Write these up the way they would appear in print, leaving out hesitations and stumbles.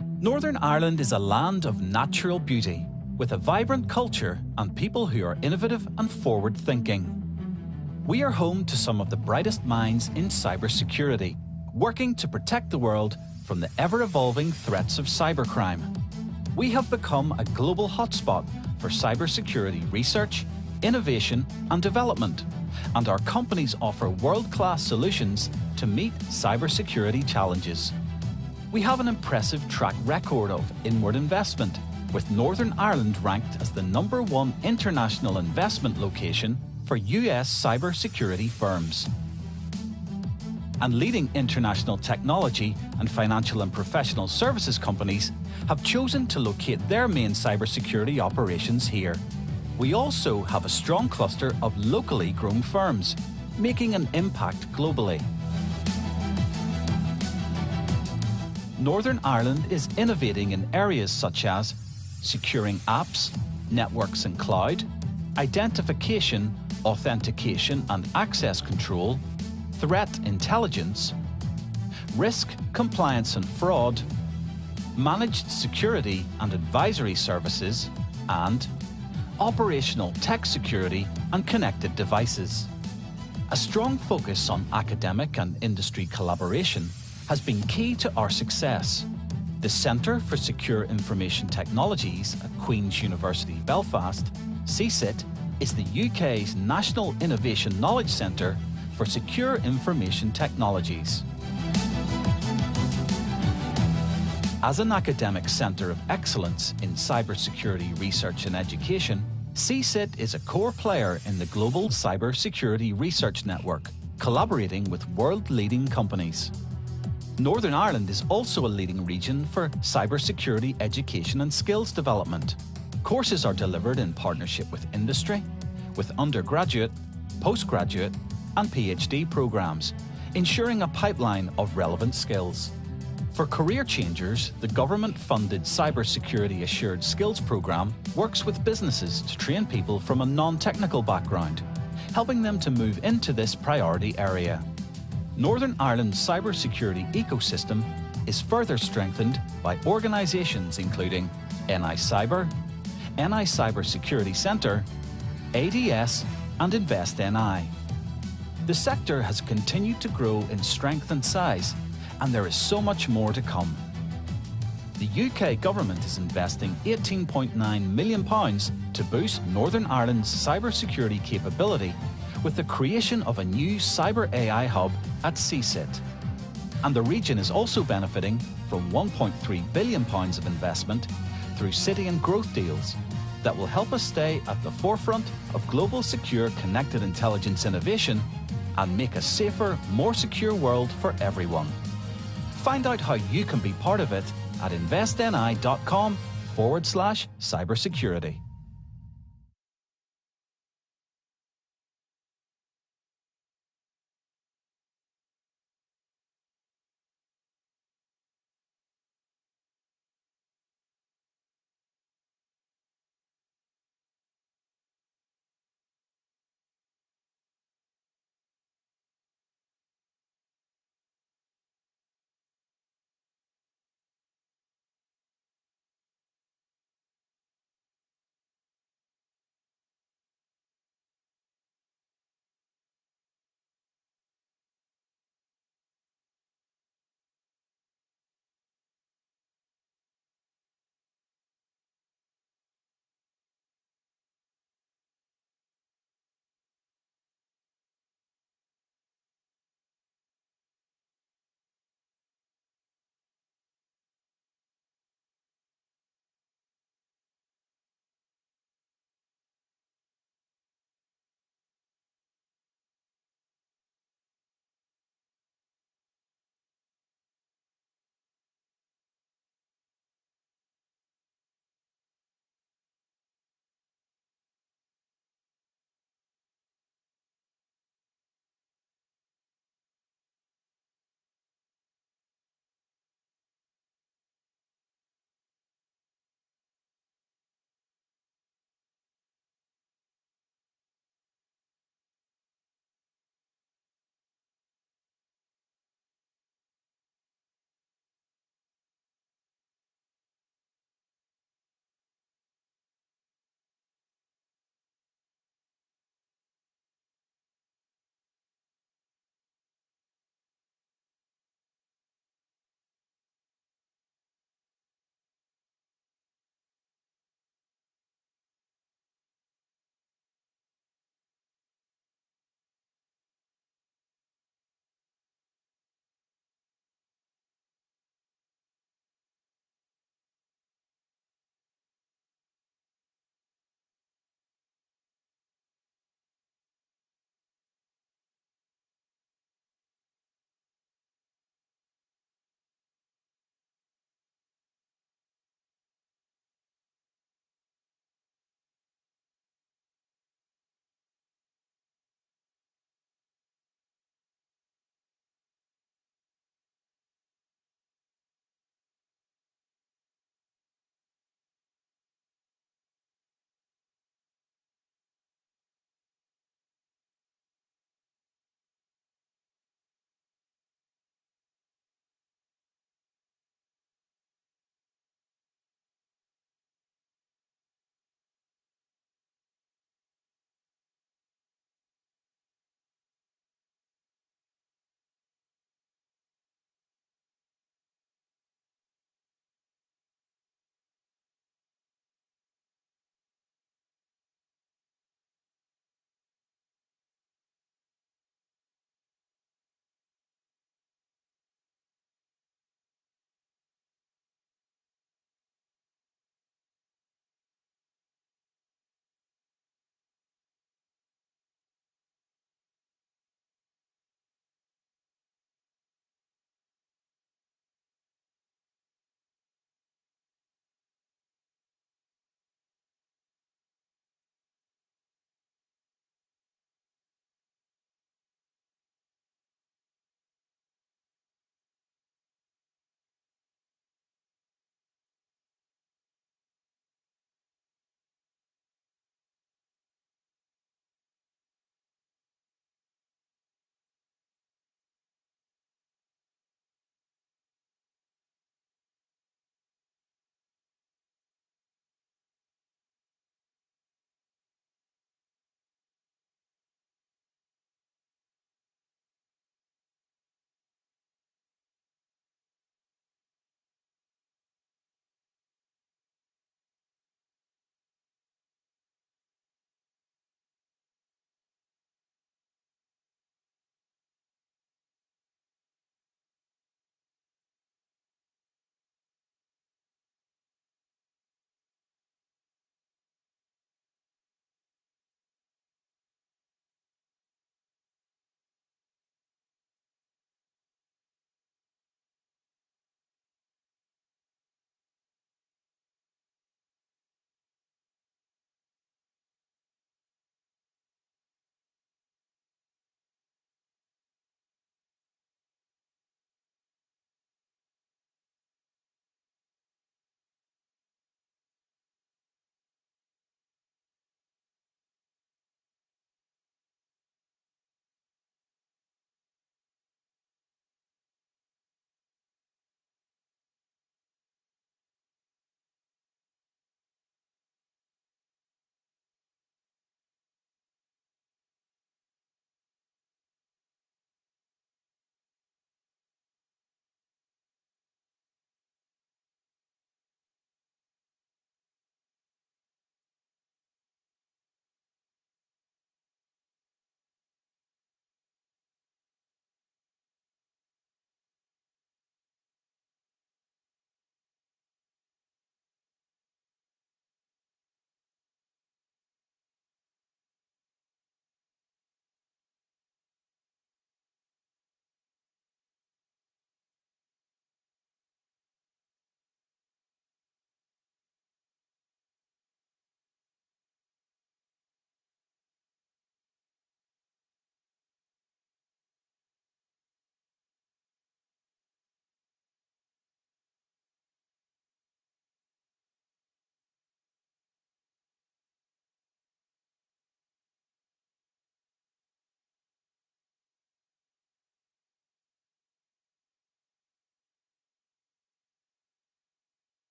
Northern Ireland is a land of natural beauty, with a vibrant culture and people who are innovative and forward-thinking. We are home to some of the brightest minds in cybersecurity, working to protect the world from the ever-evolving threats of cybercrime. We have become a global hotspot for cybersecurity research, innovation and development, and our companies offer world-class solutions to meet cybersecurity challenges. We have an impressive track record of inward investment, with Northern Ireland ranked as the #1 international investment location for US cybersecurity firms. And leading international technology and financial and professional services companies have chosen to locate their main cybersecurity operations here. We also have a strong cluster of locally grown firms, making an impact globally. Northern Ireland is innovating in areas such as securing apps, networks and cloud, identification, authentication and access control, threat intelligence, risk, compliance and fraud, managed security and advisory services, and operational tech security and connected devices. A strong focus on academic and industry collaboration has been key to our success. The Centre for Secure Information Technologies at Queen's University Belfast, CSIT, is the UK's National Innovation Knowledge Centre for Secure Information Technologies. As an academic centre of excellence in cybersecurity research and education, CSIT is a core player in the global cybersecurity research network, collaborating with world-leading companies. Northern Ireland is also a leading region for cybersecurity education and skills development. Courses are delivered in partnership with industry, with undergraduate, postgraduate and PhD programs, ensuring a pipeline of relevant skills. For career changers, the government-funded Cybersecurity Assured Skills Programme works with businesses to train people from a non-technical background, helping them to move into this priority area. Northern Ireland's cybersecurity ecosystem is further strengthened by organisations including NI Cyber, NI Cybersecurity Centre, ADS and InvestNI. The sector has continued to grow in strength and size, and there is so much more to come. The UK government is investing £18.9 million to boost Northern Ireland's cybersecurity capability with the creation of a new cyber AI hub at CSIT. And the region is also benefiting from £1.3 billion of investment through city and growth deals that will help us stay at the forefront of global secure connected intelligence innovation and make a safer, more secure world for everyone. Find out how you can be part of it at investni.com/cybersecurity.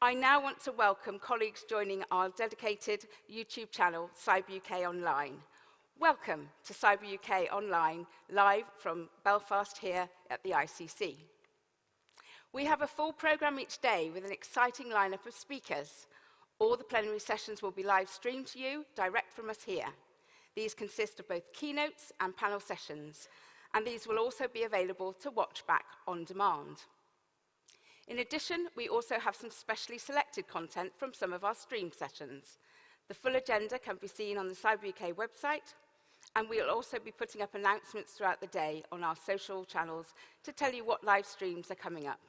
I now want to welcome colleagues joining our dedicated YouTube channel, CyberUK Online. Welcome to CyberUK Online, live from Belfast here at the ICC. We have a full programme each day with an exciting lineup of speakers. All the plenary sessions will be live streamed to you, direct from us here. These consist of both keynotes and panel sessions, and these will also be available to watch back on demand. In addition, we also have some specially selected content from some of our stream sessions. The full agenda can be seen on the CyberUK website, and we'll also be putting up announcements throughout the day on our social channels to tell you what live streams are coming up.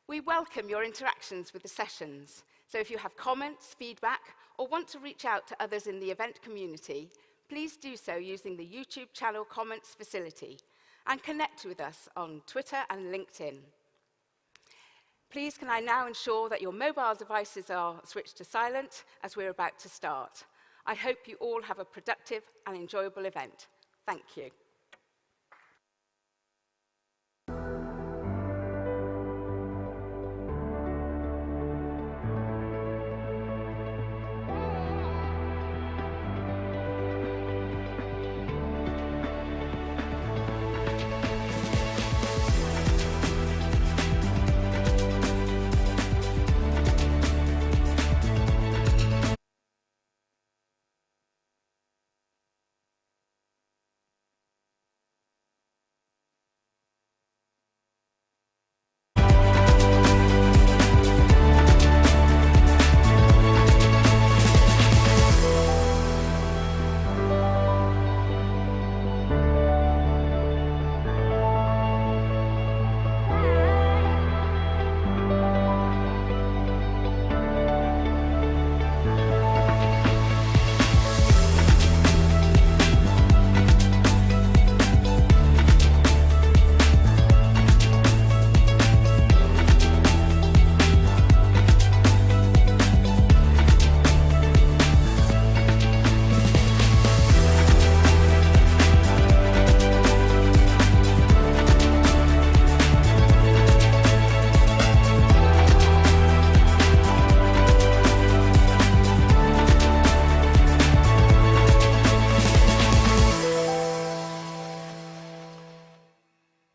We welcome your interactions with the sessions, so if you have comments, feedback, or want to reach out to others in the event community, please do so using the YouTube channel comments facility, and connect with us on Twitter and LinkedIn. Please can I now ensure that your mobile devices are switched to silent as we're about to start. I hope you all have a productive and enjoyable event. Thank you.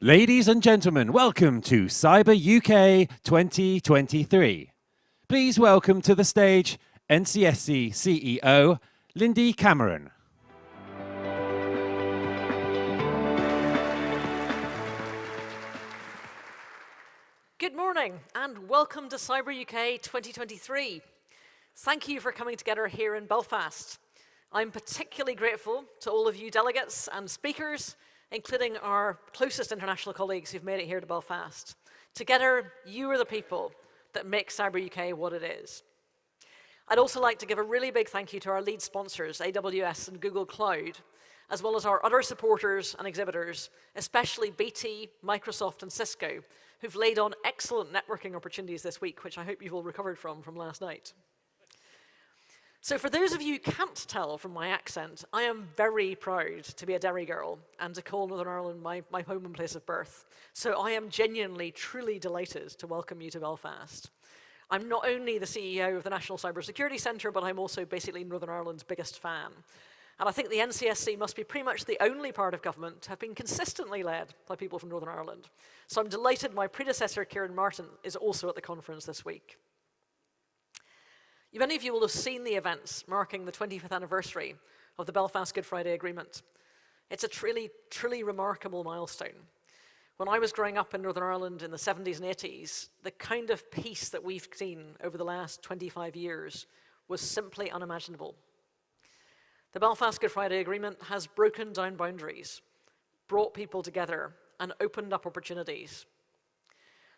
Ladies and gentlemen, welcome to CyberUK 2023. Please welcome to the stage NCSC CEO, Lindy Cameron. Good morning and welcome to CyberUK 2023. Thank you for coming together here in Belfast. I'm particularly grateful to all of you delegates and speakers, including our closest international colleagues who've made it here to Belfast. Together, you are the people that make CyberUK what it is. I'd also like to give a really big thank you to our lead sponsors, AWS and Google Cloud, as well as our other supporters and exhibitors, especially BT, Microsoft, and Cisco, who've laid on excellent networking opportunities this week, which I hope you've all recovered from last night. So for those of you who can't tell from my accent, I am very proud to be a Derry girl and to call Northern Ireland my home and place of birth. So I am genuinely, truly delighted to welcome you to Belfast. I'm not only the CEO of the National Cybersecurity Centre, but I'm also basically Northern Ireland's biggest fan. And I think the NCSC must be pretty much the only part of government to have been consistently led by people from Northern Ireland. So I'm delighted my predecessor, Kieran Martin, is also at the conference this week. Many of you will have seen the events marking the 25th anniversary of the Belfast Good Friday Agreement. It's a truly remarkable milestone. When I was growing up in Northern Ireland in the 70s and 80s, the kind of peace that we've seen over the last 25 years was simply unimaginable. The Belfast Good Friday Agreement has broken down boundaries, brought people together, and opened up opportunities.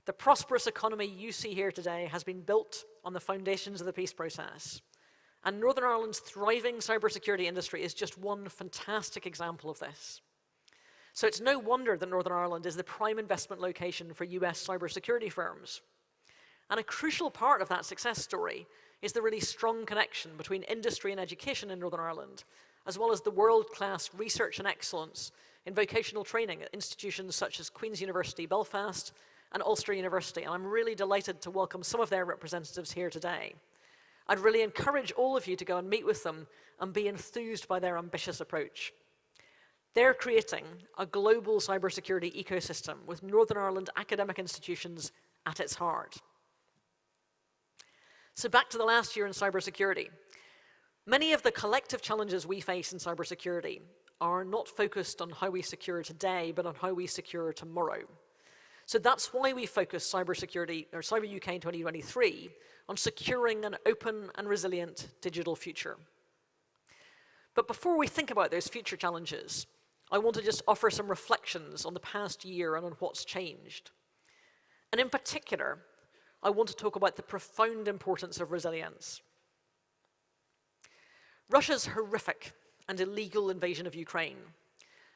The prosperous economy you see here today has been built on the foundations of the peace process. And Northern Ireland's thriving cybersecurity industry is just one fantastic example of this. So it's no wonder that Northern Ireland is the prime investment location for US cybersecurity firms. And a crucial part of that success story is the really strong connection between industry and education in Northern Ireland, as well as the world-class research and excellence in vocational training at institutions such as Queen's University Belfast and Ulster University, and I'm really delighted to welcome some of their representatives here today. I'd really encourage all of you to go and meet with them and be enthused by their ambitious approach. They're creating a global cybersecurity ecosystem with Northern Ireland academic institutions at its heart. So back to the last year in cybersecurity. Many of the collective challenges we face in cybersecurity are not focused on how we secure today, but on how we secure tomorrow. So that's why we focus cybersecurity, or Cyber UK in 2023, on securing an open and resilient digital future. But before we think about those future challenges, I want to just offer some reflections on the past year and on what's changed. And in particular, I want to talk about the profound importance of resilience. Russia's horrific and illegal invasion of Ukraine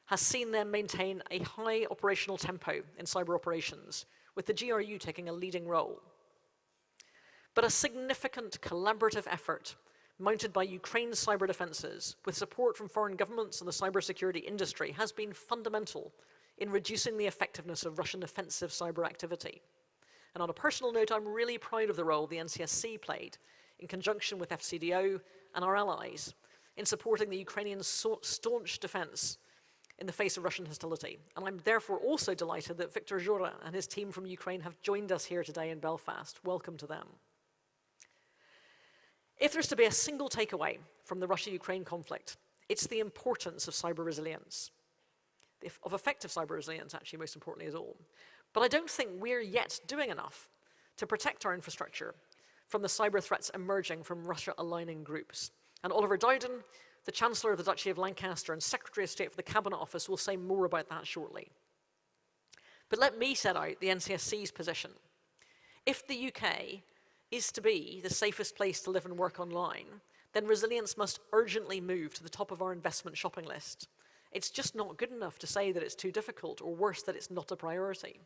has seen them maintain a high operational tempo in cyber operations, with the GRU taking a leading role. But a significant collaborative effort mounted by Ukraine's cyber defenses, with support from foreign governments and the cybersecurity industry, has been fundamental in reducing the effectiveness of Russian offensive cyber activity. And on a personal note, I'm really proud of the role the NCSC played, in conjunction with FCDO and our allies, in supporting the Ukrainian staunch defense in the face of Russian hostility. And I'm therefore also delighted that Viktor Zhora and his team from Ukraine have joined us here today in Belfast. Welcome to them. If there's to be a single takeaway from the Russia-Ukraine conflict, it's the importance of cyber resilience, of effective cyber resilience, actually, most importantly is all. But I don't think we're yet doing enough to protect our infrastructure from the cyber threats emerging from Russia-aligning groups. And Oliver Dowden, the Chancellor of the Duchy of Lancaster and Secretary of State for the Cabinet Office, will say more about that shortly. But let me set out the NCSC's position. If the UK is to be the safest place to live and work online, then resilience must urgently move to the top of our investment shopping list. It's just not good enough to say that it's too difficult, or worse, that it's not a priority.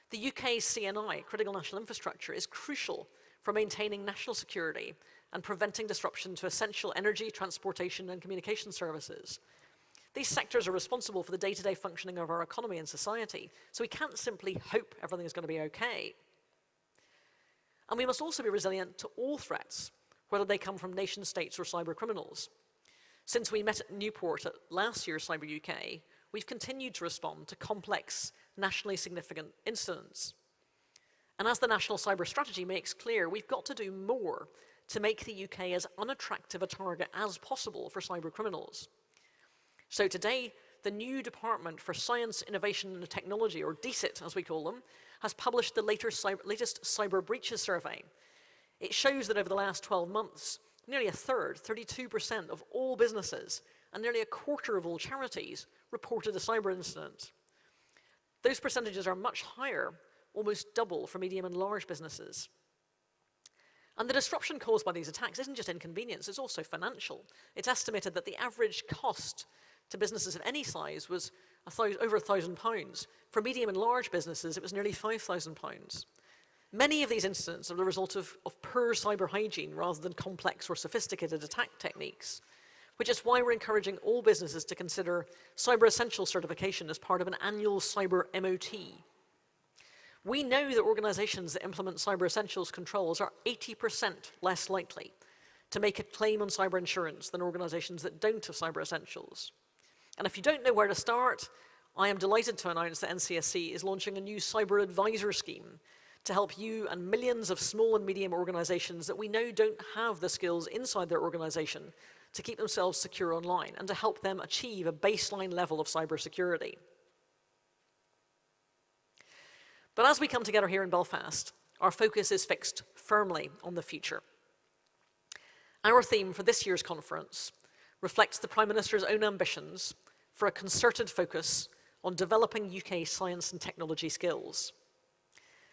The UK's CNI, critical national infrastructure, is crucial for maintaining national security and preventing disruption to essential energy, transportation, and communication services. These sectors are responsible for the day-to-day functioning of our economy and society, so we can't simply hope everything is going to be okay. And we must also be resilient to all threats, whether they come from nation states or cyber criminals. Since we met at Newport at last year's Cyber UK, we've continued to respond to complex, nationally significant incidents. And as the National Cyber Strategy makes clear, we've got to do more to make the UK as unattractive a target as possible for cyber criminals. So today, the new Department for Science, Innovation and Technology, or DCIT as we call them, has published the latest cyber breaches survey. It shows that over the last 12 months, nearly a third, 32% of all businesses and nearly a quarter of all charities reported a cyber incident. Those percentages are much higher, almost double for medium and large businesses. And the disruption caused by these attacks isn't just inconvenience, it's also financial. It's estimated that the average cost to businesses of any size was over £1,000. For medium and large businesses, it was nearly £5,000. Many of these incidents are the result of poor cyber hygiene rather than complex or sophisticated attack techniques, which is why we're encouraging all businesses to consider Cyber Essentials certification as part of an annual cyber MOT. We know that organizations that implement Cyber Essentials controls are 80% less likely to make a claim on cyber insurance than organizations that don't have Cyber Essentials. And if you don't know where to start, I am delighted to announce that NCSC is launching a new cyber advisor scheme to help you and millions of small and medium organizations that we know don't have the skills inside their organization to keep themselves secure online and to help them achieve a baseline level of cybersecurity. But as we come together here in Belfast, our focus is fixed firmly on the future. Our theme for this year's conference reflects the Prime Minister's own ambitions for a concerted focus on developing UK science and technology skills.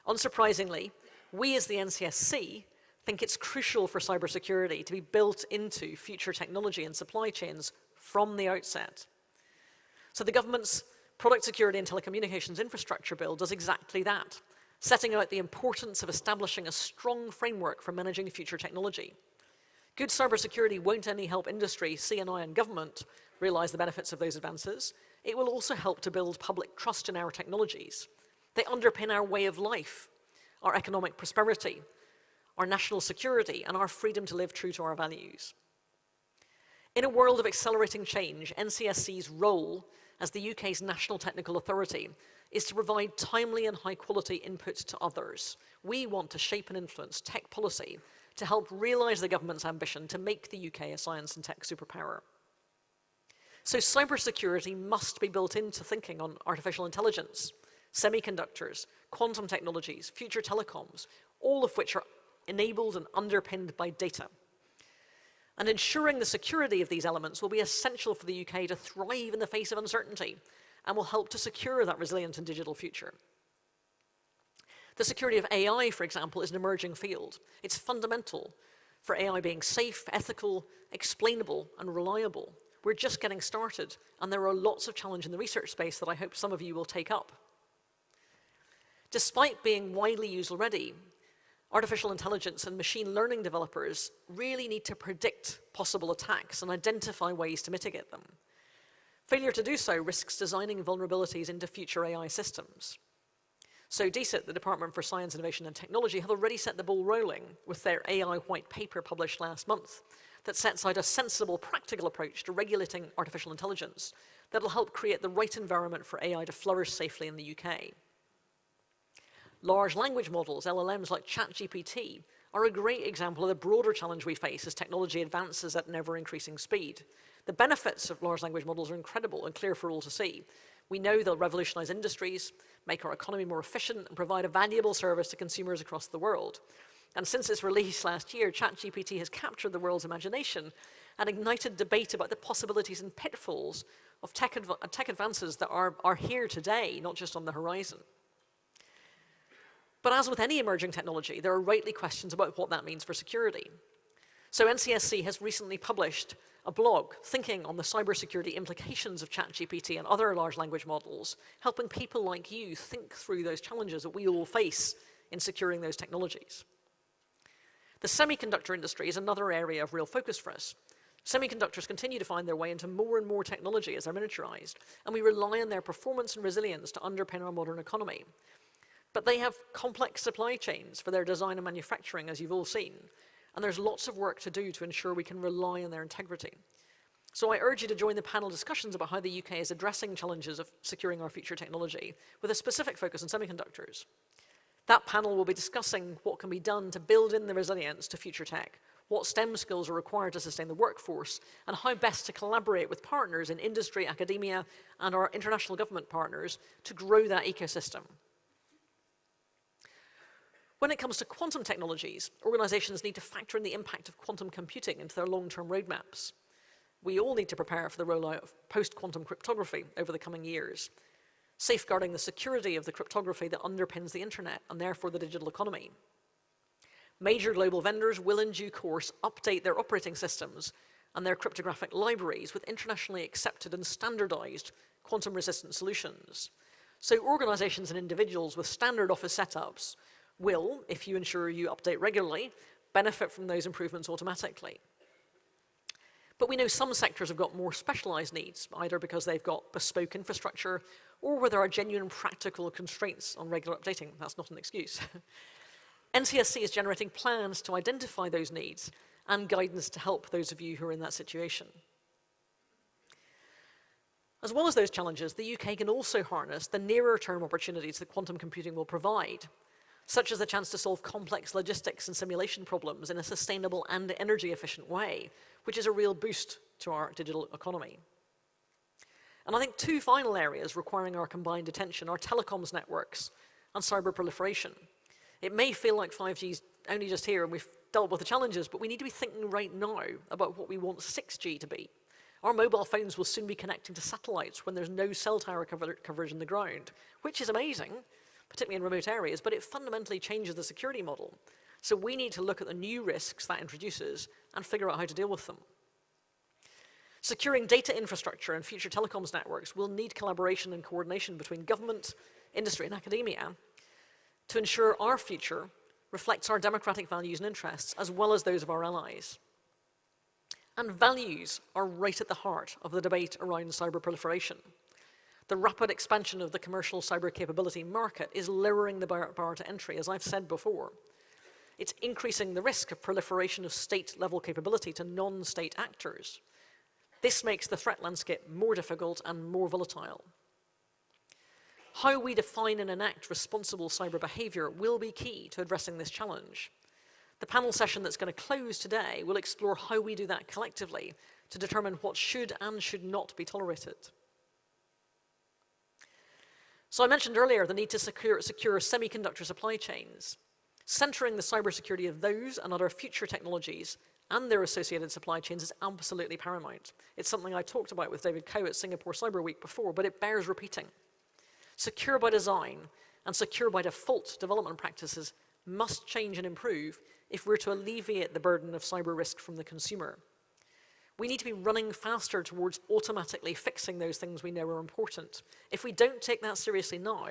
Unsurprisingly, we as the NCSC think it's crucial for cybersecurity to be built into future technology and supply chains from the outset. So the government's Product Security and Telecommunications Infrastructure Bill does exactly that, setting out the importance of establishing a strong framework for managing future technology. Good cybersecurity won't only help industry, CNI and government realise the benefits of those advances, it will also help to build public trust in our technologies. They underpin our way of life, our economic prosperity, our national security, and our freedom to live true to our values. In a world of accelerating change, NCSC's role as the UK's national technical authority is to provide timely and high-quality input to others. We want to shape and influence tech policy to help realise the government's ambition to make the UK a science and tech superpower. So cybersecurity must be built into thinking on artificial intelligence, semiconductors, quantum technologies, future telecoms, all of which are enabled and underpinned by data. And ensuring the security of these elements will be essential for the UK to thrive in the face of uncertainty and will help to secure that resilient and digital future. The security of AI, for example, is an emerging field. It's fundamental for AI being safe, ethical, explainable, and reliable. We're just getting started, and there are lots of challenges in the research space that I hope some of you will take up. Despite being widely used already, artificial intelligence and machine learning developers really need to predict possible attacks and identify ways to mitigate them. Failure to do so risks designing vulnerabilities into future AI systems. So DCIT, the Department for Science, Innovation and Technology, have already set the ball rolling with their AI white paper published last month that sets out a sensible, practical approach to regulating artificial intelligence that will help create the right environment for AI to flourish safely in the UK. Large language models, LLMs like ChatGPT, are a great example of the broader challenge we face as technology advances at an ever-increasing speed. The benefits of large language models are incredible and clear for all to see. We know they'll revolutionize industries, make our economy more efficient, and provide a valuable service to consumers across the world. And since its release last year, ChatGPT has captured the world's imagination and ignited debate about the possibilities and pitfalls of tech advances that are here today, not just on the horizon. But as with any emerging technology, there are rightly questions about what that means for security. So NCSC has recently published a blog thinking on the cybersecurity implications of ChatGPT and other large language models, helping people like you think through those challenges that we all face in securing those technologies. The semiconductor industry is another area of real focus for us. Semiconductors continue to find their way into more and more technology as they're miniaturized, and we rely on their performance and resilience to underpin our modern economy. But they have complex supply chains for their design and manufacturing, as you've all seen, and there's lots of work to do to ensure we can rely on their integrity. So I urge you to join the panel discussions about how the UK is addressing challenges of securing our future technology, with a specific focus on semiconductors. That panel will be discussing what can be done to build in the resilience to future tech, what STEM skills are required to sustain the workforce, and how best to collaborate with partners in industry, academia, and our international government partners to grow that ecosystem. When it comes to quantum technologies, organizations need to factor in the impact of quantum computing into their long-term roadmaps. We all need to prepare for the rollout of post-quantum cryptography over the coming years, safeguarding the security of the cryptography that underpins the internet and therefore the digital economy. Major global vendors will in due course update their operating systems and their cryptographic libraries with internationally accepted and standardized quantum-resistant solutions. So organizations and individuals with standard office setups will, if you ensure you update regularly, benefit from those improvements automatically. But we know some sectors have got more specialized needs, either because they've got bespoke infrastructure or where there are genuine practical constraints on regular updating. That's not an excuse. NCSC is generating plans to identify those needs and guidance to help those of you who are in that situation. As well as those challenges, the UK can also harness the nearer-term opportunities that quantum computing will provide, such as the chance to solve complex logistics and simulation problems in a sustainable and energy-efficient way, which is a real boost to our digital economy. And I think two final areas requiring our combined attention are telecoms networks and cyber proliferation. It may feel like 5G's only just here and we've dealt with the challenges, but we need to be thinking right now about what we want 6G to be. Our mobile phones will soon be connecting to satellites when there's no cell tower coverage in the ground, which is amazing, particularly in remote areas, but it fundamentally changes the security model. So we need to look at the new risks that introduces and figure out how to deal with them. Securing data infrastructure and future telecoms networks will need collaboration and coordination between government, industry, and academia to ensure our future reflects our democratic values and interests, as well as those of our allies. And values are right at the heart of the debate around cyber proliferation. The rapid expansion of the commercial cyber capability market is lowering the bar to entry, as I've said before. It's increasing the risk of proliferation of state-level capability to non-state actors. This makes the threat landscape more difficult and more volatile. How we define and enact responsible cyber behavior will be key to addressing this challenge. The panel session that's going to close today will explore how we do that collectively to determine what should and should not be tolerated. So I mentioned earlier the need to secure semiconductor supply chains. Centering the cybersecurity of those and other future technologies and their associated supply chains is absolutely paramount. It's something I talked about with David Coe at Singapore Cyber Week before, but it bears repeating. Secure by design and secure by default development practices must change and improve if we're to alleviate the burden of cyber risk from the consumer. We need to be running faster towards automatically fixing those things we know are important. If we don't take that seriously now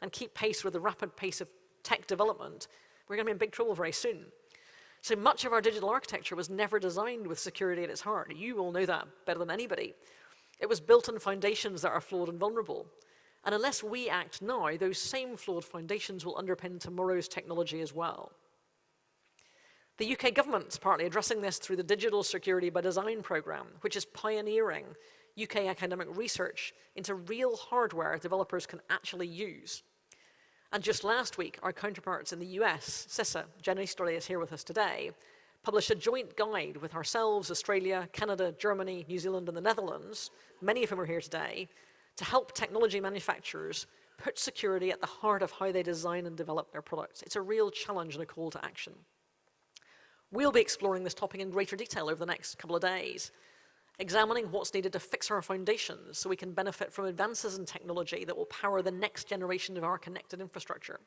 and keep pace with the rapid pace of tech development, we're going to be in big trouble very soon. So much of our digital architecture was never designed with security at its heart. You all know that better than anybody. It was built on foundations that are flawed and vulnerable. And unless we act now, those same flawed foundations will underpin tomorrow's technology as well. The UK government is partly addressing this through the Digital Security by Design programme, which is pioneering UK academic research into real hardware developers can actually use. And just last week, our counterparts in the US, CISA, Jenny Easterly is here with us today, published a joint guide with ourselves, Australia, Canada, Germany, New Zealand, and the Netherlands, many of whom are here today, to help technology manufacturers put security at the heart of how they design and develop their products. It's a real challenge and a call to action. We'll be exploring this topic in greater detail over the next couple of days, examining what's needed to fix our foundations so we can benefit from advances in technology that will power the next generation of our connected infrastructure.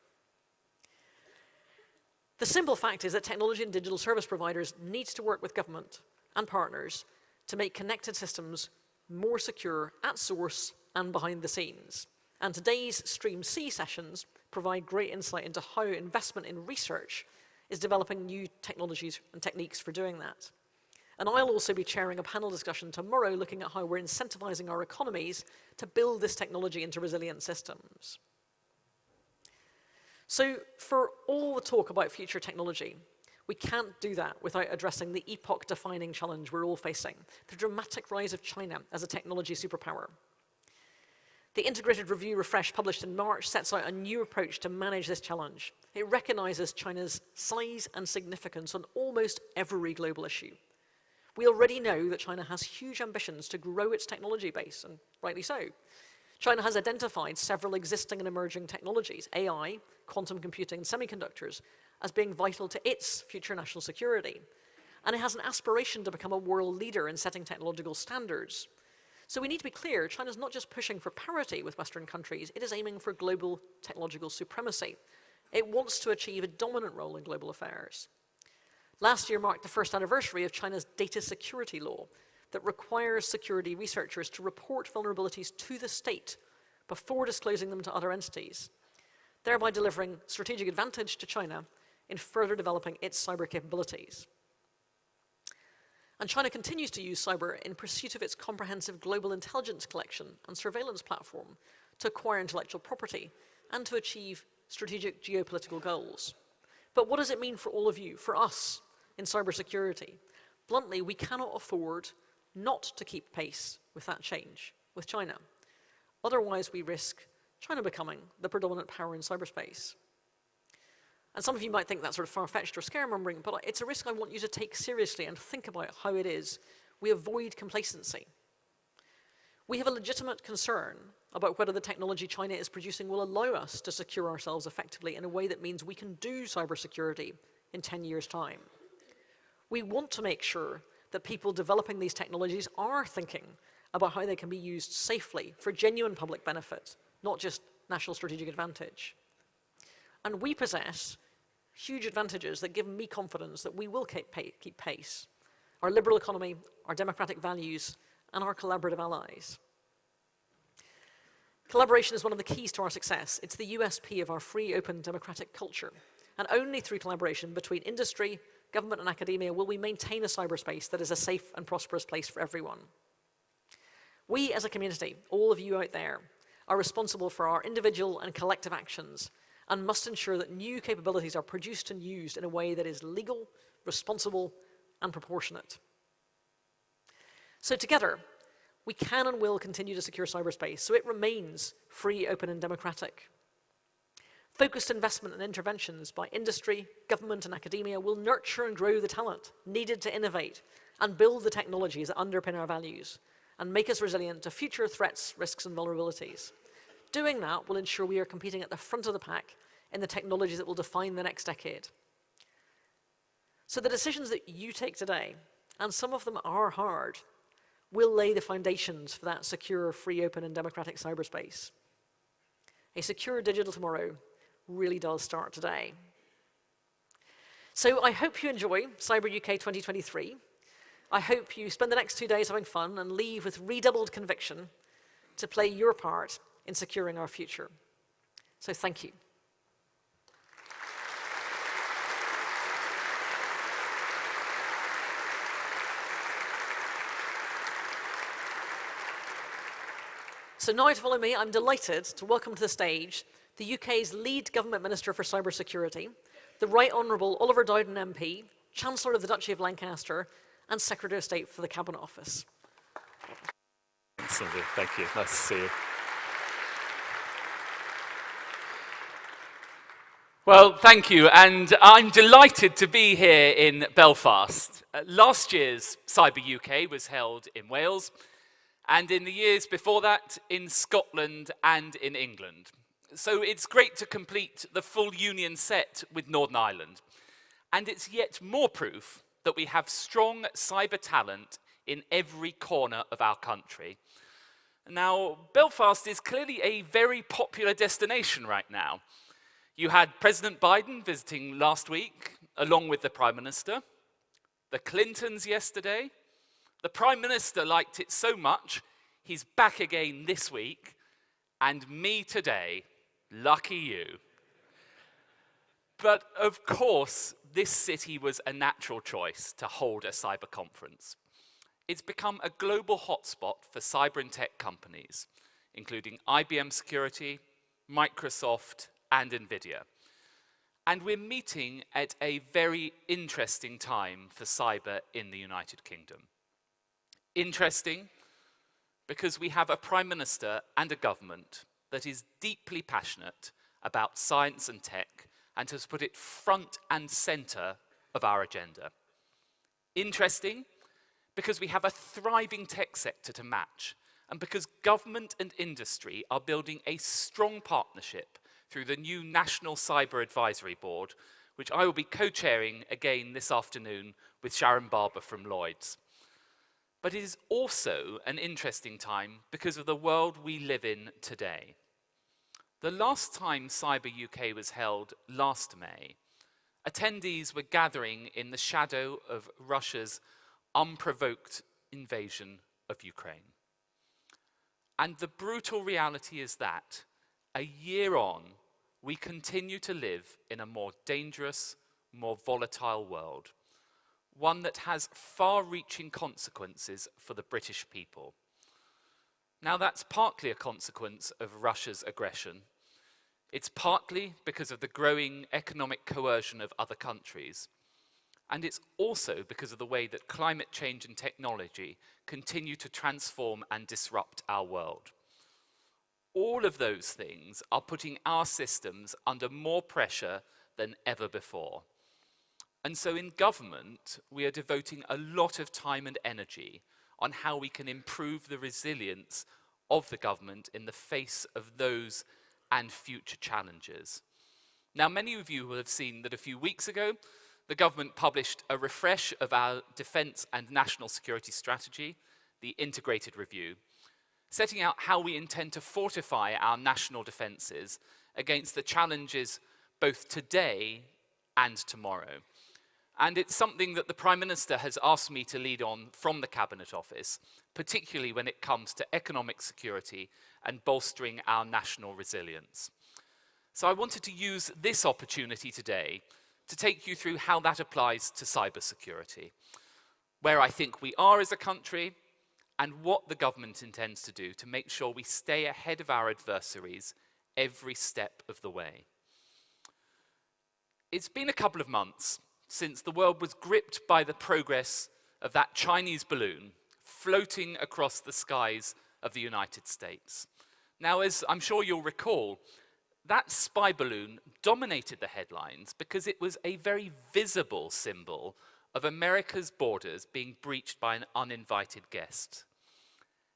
The simple fact is that technology and digital service providers need to work with government and partners to make connected systems more secure at source and behind the scenes. And today's Stream C sessions provide great insight into how investment in research is developing new technologies and techniques for doing that. And I'll also be chairing a panel discussion tomorrow looking at how we're incentivizing our economies to build this technology into resilient systems. So for all the talk about future technology, we can't do that without addressing the epoch-defining challenge we're all facing, the dramatic rise of China as a technology superpower. The Integrated Review Refresh published in March sets out a new approach to manage this challenge. It recognizes China's size and significance on almost every global issue. We already know that China has huge ambitions to grow its technology base, and rightly so. China has identified several existing and emerging technologies, AI, quantum computing, and semiconductors, as being vital to its future national security. And it has an aspiration to become a world leader in setting technological standards. So we need to be clear, China's not just pushing for parity with Western countries, it is aiming for global technological supremacy. It wants to achieve a dominant role in global affairs. Last year marked the first anniversary of China's data security law that requires security researchers to report vulnerabilities to the state before disclosing them to other entities, thereby delivering strategic advantage to China in further developing its cyber capabilities. And China continues to use cyber in pursuit of its comprehensive global intelligence collection and surveillance platform to acquire intellectual property and to achieve strategic geopolitical goals. But what does it mean for all of you, for us, in cybersecurity? Bluntly, we cannot afford not to keep pace with that change with China. Otherwise, we risk China becoming the predominant power in cyberspace. And some of you might think that's sort of far-fetched or scaremongering, but it's a risk I want you to take seriously and think about how it is we avoid complacency. We have a legitimate concern about whether the technology China is producing will allow us to secure ourselves effectively in a way that means we can do cybersecurity in 10 years' time. We want to make sure that people developing these technologies are thinking about how they can be used safely for genuine public benefit, not just national strategic advantage. And we possess huge advantages that give me confidence that we will keep pace. Our liberal economy, our democratic values, and our collaborative allies. Collaboration is one of the keys to our success. It's the USP of our free, open, democratic culture. And only through collaboration between industry, government, and academia will we maintain a cyberspace that is a safe and prosperous place for everyone. We as a community, all of you out there, are responsible for our individual and collective actions and must ensure that new capabilities are produced and used in a way that is legal, responsible, and proportionate. So together, we can and will continue to secure cyberspace so it remains free, open, and democratic. Focused investment and interventions by industry, government, and academia will nurture and grow the talent needed to innovate and build the technologies that underpin our values and make us resilient to future threats, risks, and vulnerabilities. Doing that will ensure we are competing at the front of the pack in the technologies that will define the next decade. So the decisions that you take today, and some of them are hard, will lay the foundations for that secure, free, open, and democratic cyberspace. A secure digital tomorrow really does start today. So I hope you enjoy Cyber UK 2023. I hope you spend the next 2 days having fun and leave with redoubled conviction to play your part in securing our future. So thank you. So now to follow me, I'm delighted to welcome to the stage the UK's lead government minister for cybersecurity, the Right Honourable Oliver Dowden MP, Chancellor of the Duchy of Lancaster, and Secretary of State for the Cabinet Office. Cindy, thank you. Nice to see you. Well, thank you, and I'm delighted to be here in Belfast. Last year's Cyber UK was held in Wales, and in the years before that, in Scotland and in England. So it's great to complete the full union set with Northern Ireland. And it's yet more proof that we have strong cyber talent in every corner of our country. Now, Belfast is clearly a very popular destination right now. You had President Biden visiting last week, along with the Prime Minister, the Clintons yesterday. The Prime Minister liked it so much, he's back again this week, and me today. Lucky you. But of course, this city was a natural choice to hold a cyber conference. It's become a global hotspot for cyber and tech companies, including IBM Security, Microsoft, and NVIDIA. And we're meeting at a very interesting time for cyber in the United Kingdom. Interesting because we have a Prime Minister and a government that is deeply passionate about science and tech and has put it front and center of our agenda. Interesting because we have a thriving tech sector to match and because government and industry are building a strong partnership through the new National Cyber Advisory Board, which I will be co-chairing again this afternoon with Sharon Barber from Lloyds. But it is also an interesting time because of the world we live in today. The last time Cyber UK was held last May, attendees were gathering in the shadow of Russia's unprovoked invasion of Ukraine. And the brutal reality is that, a year on, we continue to live in a more dangerous, more volatile world. One that has far-reaching consequences for the British people. Now that's partly a consequence of Russia's aggression. It's partly because of the growing economic coercion of other countries. And it's also because of the way that climate change and technology continue to transform and disrupt our world. All of those things are putting our systems under more pressure than ever before. And so in government, we are devoting a lot of time and energy on how we can improve the resilience of the government in the face of those and future challenges. Now, many of you will have seen that a few weeks ago, the government published a refresh of our defence and national security strategy, the Integrated Review, setting out how we intend to fortify our national defences against the challenges both today and tomorrow. And it's something that the Prime Minister has asked me to lead on from the Cabinet Office, particularly when it comes to economic security and bolstering our national resilience. So I wanted to use this opportunity today to take you through how that applies to cybersecurity, where I think we are as a country, and what the government intends to do to make sure we stay ahead of our adversaries every step of the way. It's been a couple of months since the world was gripped by the progress of that Chinese balloon floating across the skies of the United States. Now, as I'm sure you'll recall, that spy balloon dominated the headlines because it was a very visible symbol of America's borders being breached by an uninvited guest.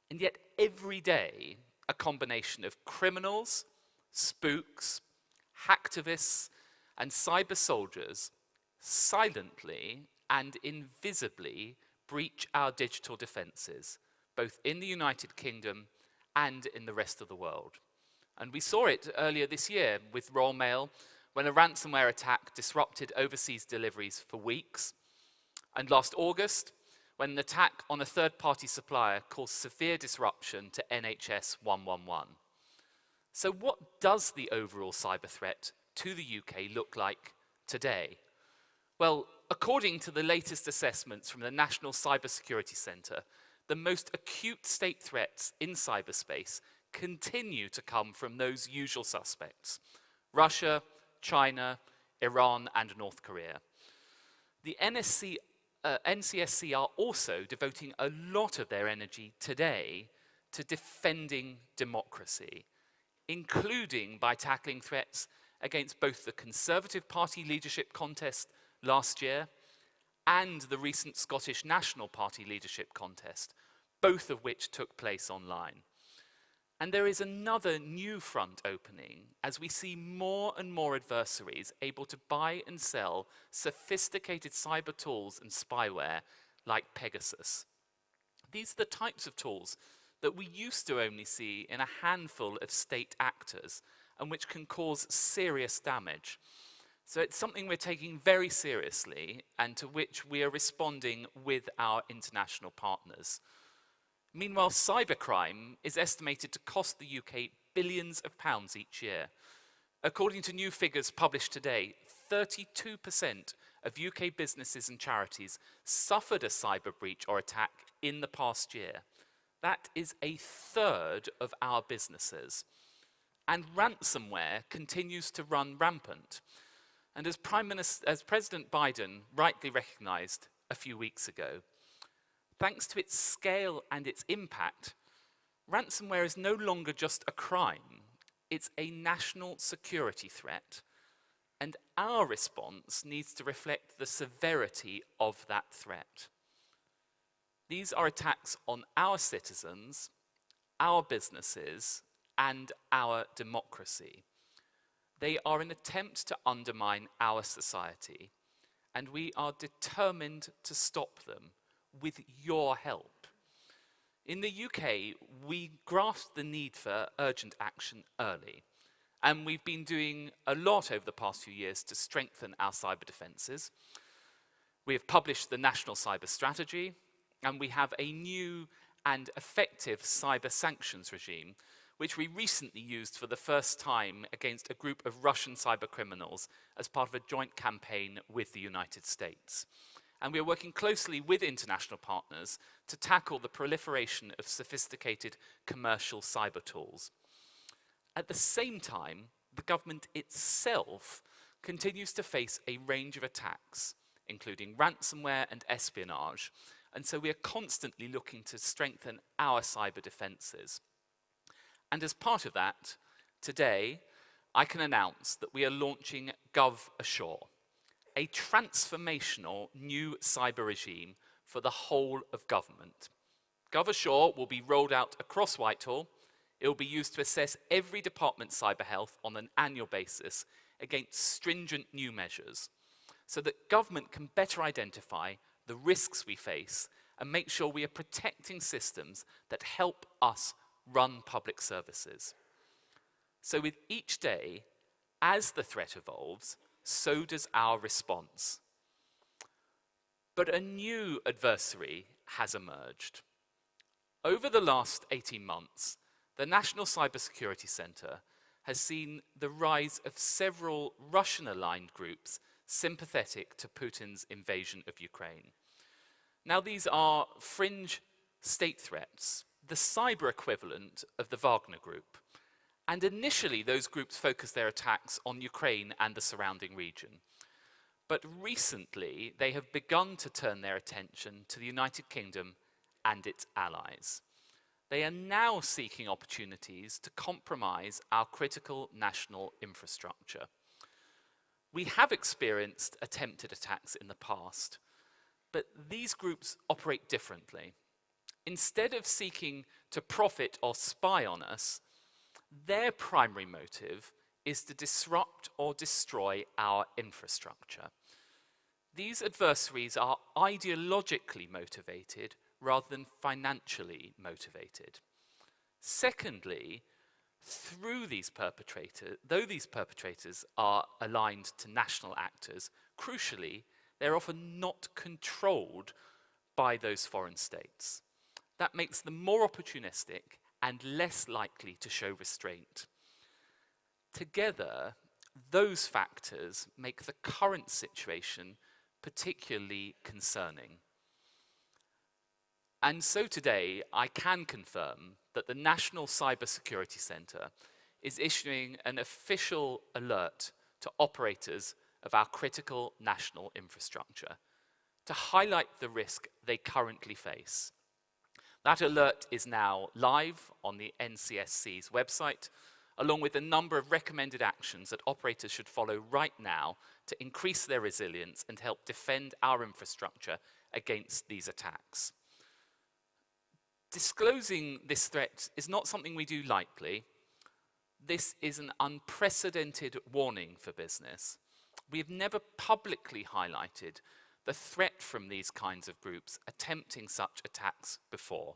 And yet every day, a combination of criminals, spooks, hacktivists, and cyber soldiers silently and invisibly breach our digital defenses, both in the United Kingdom and in the rest of the world. And we saw it earlier this year with Royal Mail when a ransomware attack disrupted overseas deliveries for weeks, and last August when an attack on a third-party supplier caused severe disruption to NHS 111. So what does the overall cyber threat to the UK look like today? Well, according to the latest assessments from the National Cybersecurity Centre, the most acute state threats in cyberspace continue to come from those usual suspects: Russia, China, Iran, and North Korea. The NCSC are also devoting a lot of their energy today to defending democracy, including by tackling threats against both the Conservative Party leadership contest last year and the recent Scottish National Party leadership contest, both of which took place online. And there is another new front opening as we see more and more adversaries able to buy and sell sophisticated cyber tools and spyware like Pegasus. These are the types of tools that we used to only see in a handful of state actors and which can cause serious damage. So it's something we're taking very seriously and to which we are responding with our international partners. Meanwhile, cybercrime is estimated to cost the UK billions of pounds each year. According to new figures published today, 32% of UK businesses and charities suffered a cyber breach or attack in the past year. That is a third of our businesses. And ransomware continues to run rampant. And as President Biden rightly recognized a few weeks ago, thanks to its scale and its impact, ransomware is no longer just a crime, it's a national security threat. And our response needs to reflect the severity of that threat. These are attacks on our citizens, our businesses, and our democracy. They are an attempt to undermine our society, and we are determined to stop them with your help. In the UK, we grasped the need for urgent action early, and we've been doing a lot over the past few years to strengthen our cyber defences. We have published the National Cyber Strategy, and we have a new and effective cyber sanctions regime, which we recently used for the first time against a group of Russian cyber criminals as part of a joint campaign with the United States. And we are working closely with international partners to tackle the proliferation of sophisticated commercial cyber tools. At the same time, the government itself continues to face a range of attacks, including ransomware and espionage, and so we are constantly looking to strengthen our cyber defences. And as part of that, today, I can announce that we are launching GovAssure, a transformational new cyber regime for the whole of government. GovAssure will be rolled out across Whitehall. It will be used to assess every department's cyber health on an annual basis against stringent new measures, so that government can better identify the risks we face and make sure we are protecting systems that help us run public services. So with each day, as the threat evolves, so does our response. But a new adversary has emerged. Over the last 18 months, the National Cybersecurity Centre has seen the rise of several Russian-aligned groups sympathetic to Putin's invasion of Ukraine. Now, these are fringe state threats, the cyber equivalent of the Wagner Group. And initially, those groups focused their attacks on Ukraine and the surrounding region. But recently, they have begun to turn their attention to the United Kingdom and its allies. They are now seeking opportunities to compromise our critical national infrastructure. We have experienced attempted attacks in the past, but these groups operate differently. Instead of seeking to profit or spy on us, their primary motive is to disrupt or destroy our infrastructure. These adversaries are ideologically motivated rather than financially motivated. Secondly, though these perpetrators are aligned to national actors, crucially, they're often not controlled by those foreign states. That makes them more opportunistic and less likely to show restraint. Together, those factors make the current situation particularly concerning. And so today, I can confirm that the National Cybersecurity Centre is issuing an official alert to operators of our critical national infrastructure to highlight the risk they currently face. That alert is now live on the NCSC's website, along with a number of recommended actions that operators should follow right now to increase their resilience and help defend our infrastructure against these attacks. Disclosing this threat is not something we do lightly. This is an unprecedented warning for business. We have never publicly highlighted the threat from these kinds of groups attempting such attacks before.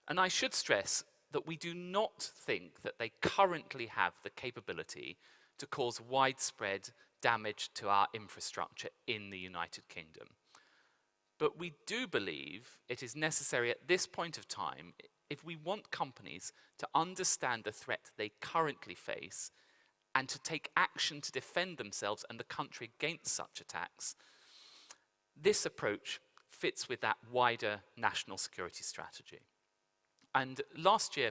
And I should stress that we do not think that they currently have the capability to cause widespread damage to our infrastructure in the United Kingdom. But we do believe it is necessary at this point of time, if we want companies to understand the threat they currently face and to take action to defend themselves and the country against such attacks, this approach fits with that wider national security strategy. And last year,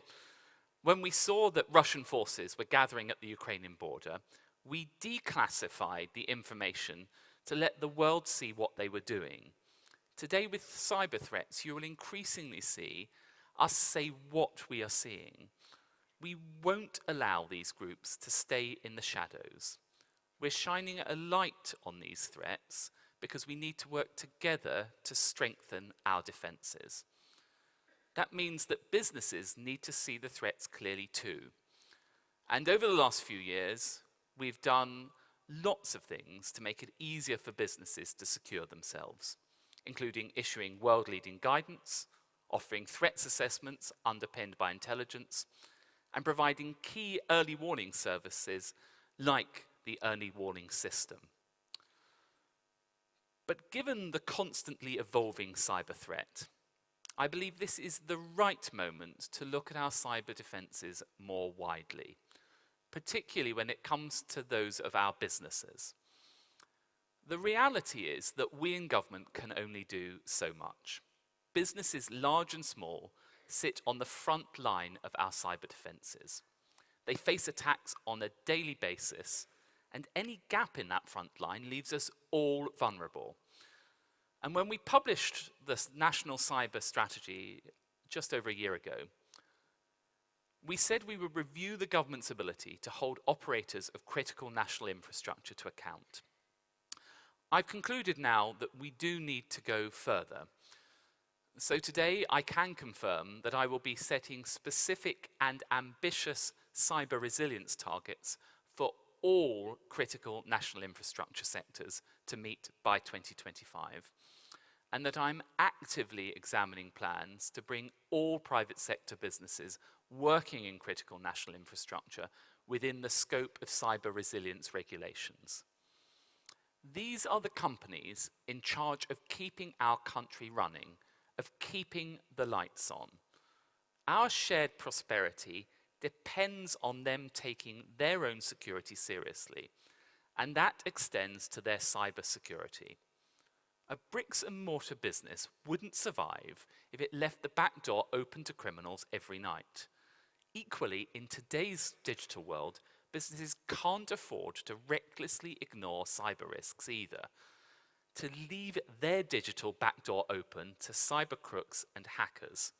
when we saw that Russian forces were gathering at the Ukrainian border, we declassified the information to let the world see what they were doing. Today, with cyber threats, you will increasingly see us say what we are seeing. We won't allow these groups to stay in the shadows. We're shining a light on these threats because we need to work together to strengthen our defenses. That means that businesses need to see the threats clearly too. And over the last few years, we've done lots of things to make it easier for businesses to secure themselves, including issuing world-leading guidance, offering threats assessments underpinned by intelligence, and providing key early warning services like the early warning system. But given the constantly evolving cyber threat, I believe this is the right moment to look at our cyber defenses more widely, particularly when it comes to those of our businesses. The reality is that we in government can only do so much. Businesses large and small sit on the front line of our cyber defenses. They face attacks on a daily basis, and any gap in that front line leaves us all vulnerable. And when we published the National Cyber Strategy just over a year ago, we said we would review the government's ability to hold operators of critical national infrastructure to account. I've concluded now that we do need to go further. So today I can confirm that I will be setting specific and ambitious cyber resilience targets for all critical national infrastructure sectors to meet by 2025, and that I'm actively examining plans to bring all private sector businesses working in critical national infrastructure within the scope of cyber resilience regulations. These are the companies in charge of keeping our country running, of keeping the lights on. Our shared prosperity depends on them taking their own security seriously, and that extends to their cyber security. A bricks and mortar business wouldn't survive if it left the back door open to criminals every night. Equally, in today's digital world, businesses can't afford to recklessly ignore cyber risks either, to leave their digital back door open to cyber crooks and hackers.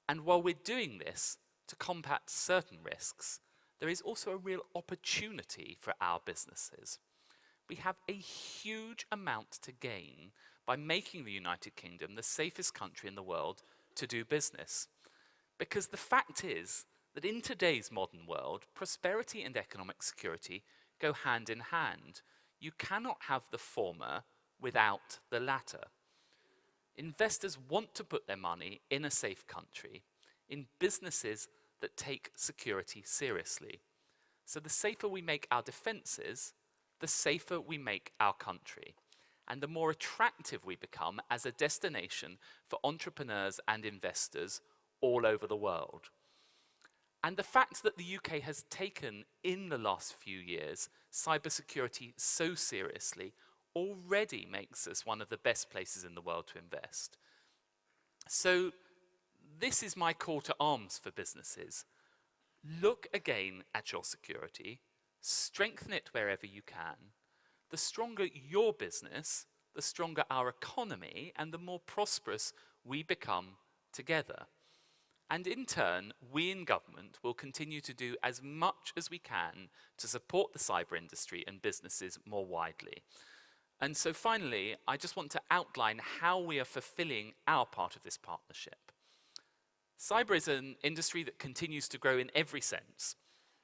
And while we're doing this to combat certain risks, there is also a real opportunity for our businesses. We have a huge amount to gain by making the United Kingdom the safest country in the world to do business. Because the fact is that in today's modern world, prosperity and economic security go hand in hand. You cannot have the former without the latter. Investors want to put their money in a safe country, in businesses that take security seriously. So the safer we make our defences, the safer we make our country, and the more attractive we become as a destination for entrepreneurs and investors all over the world. And the fact that the UK has taken, in the last few years, cybersecurity so seriously already makes us one of the best places in the world to invest. So this is my call to arms for businesses. Look again at your security, strengthen it wherever you can. The stronger your business, the stronger our economy, and the more prosperous we become together. And in turn, we in government will continue to do as much as we can to support the cyber industry and businesses more widely. And so finally, I just want to outline how we are fulfilling our part of this partnership. Cyber is an industry that continues to grow in every sense.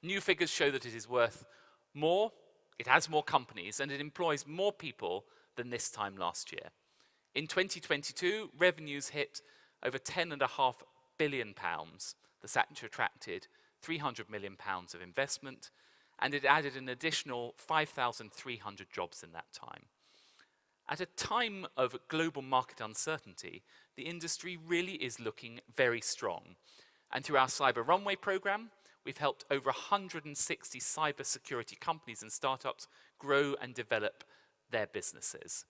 New figures show that it is worth more, it has more companies, and it employs more people than this time last year. In 2022, revenues hit over £10.5 billion. The sector attracted £300 million of investment, and it added an additional 5,300 jobs in that time. At a time of global market uncertainty, the industry really is looking very strong. And through our Cyber Runway program, we've helped over 160 cybersecurity companies and startups grow and develop their businesses.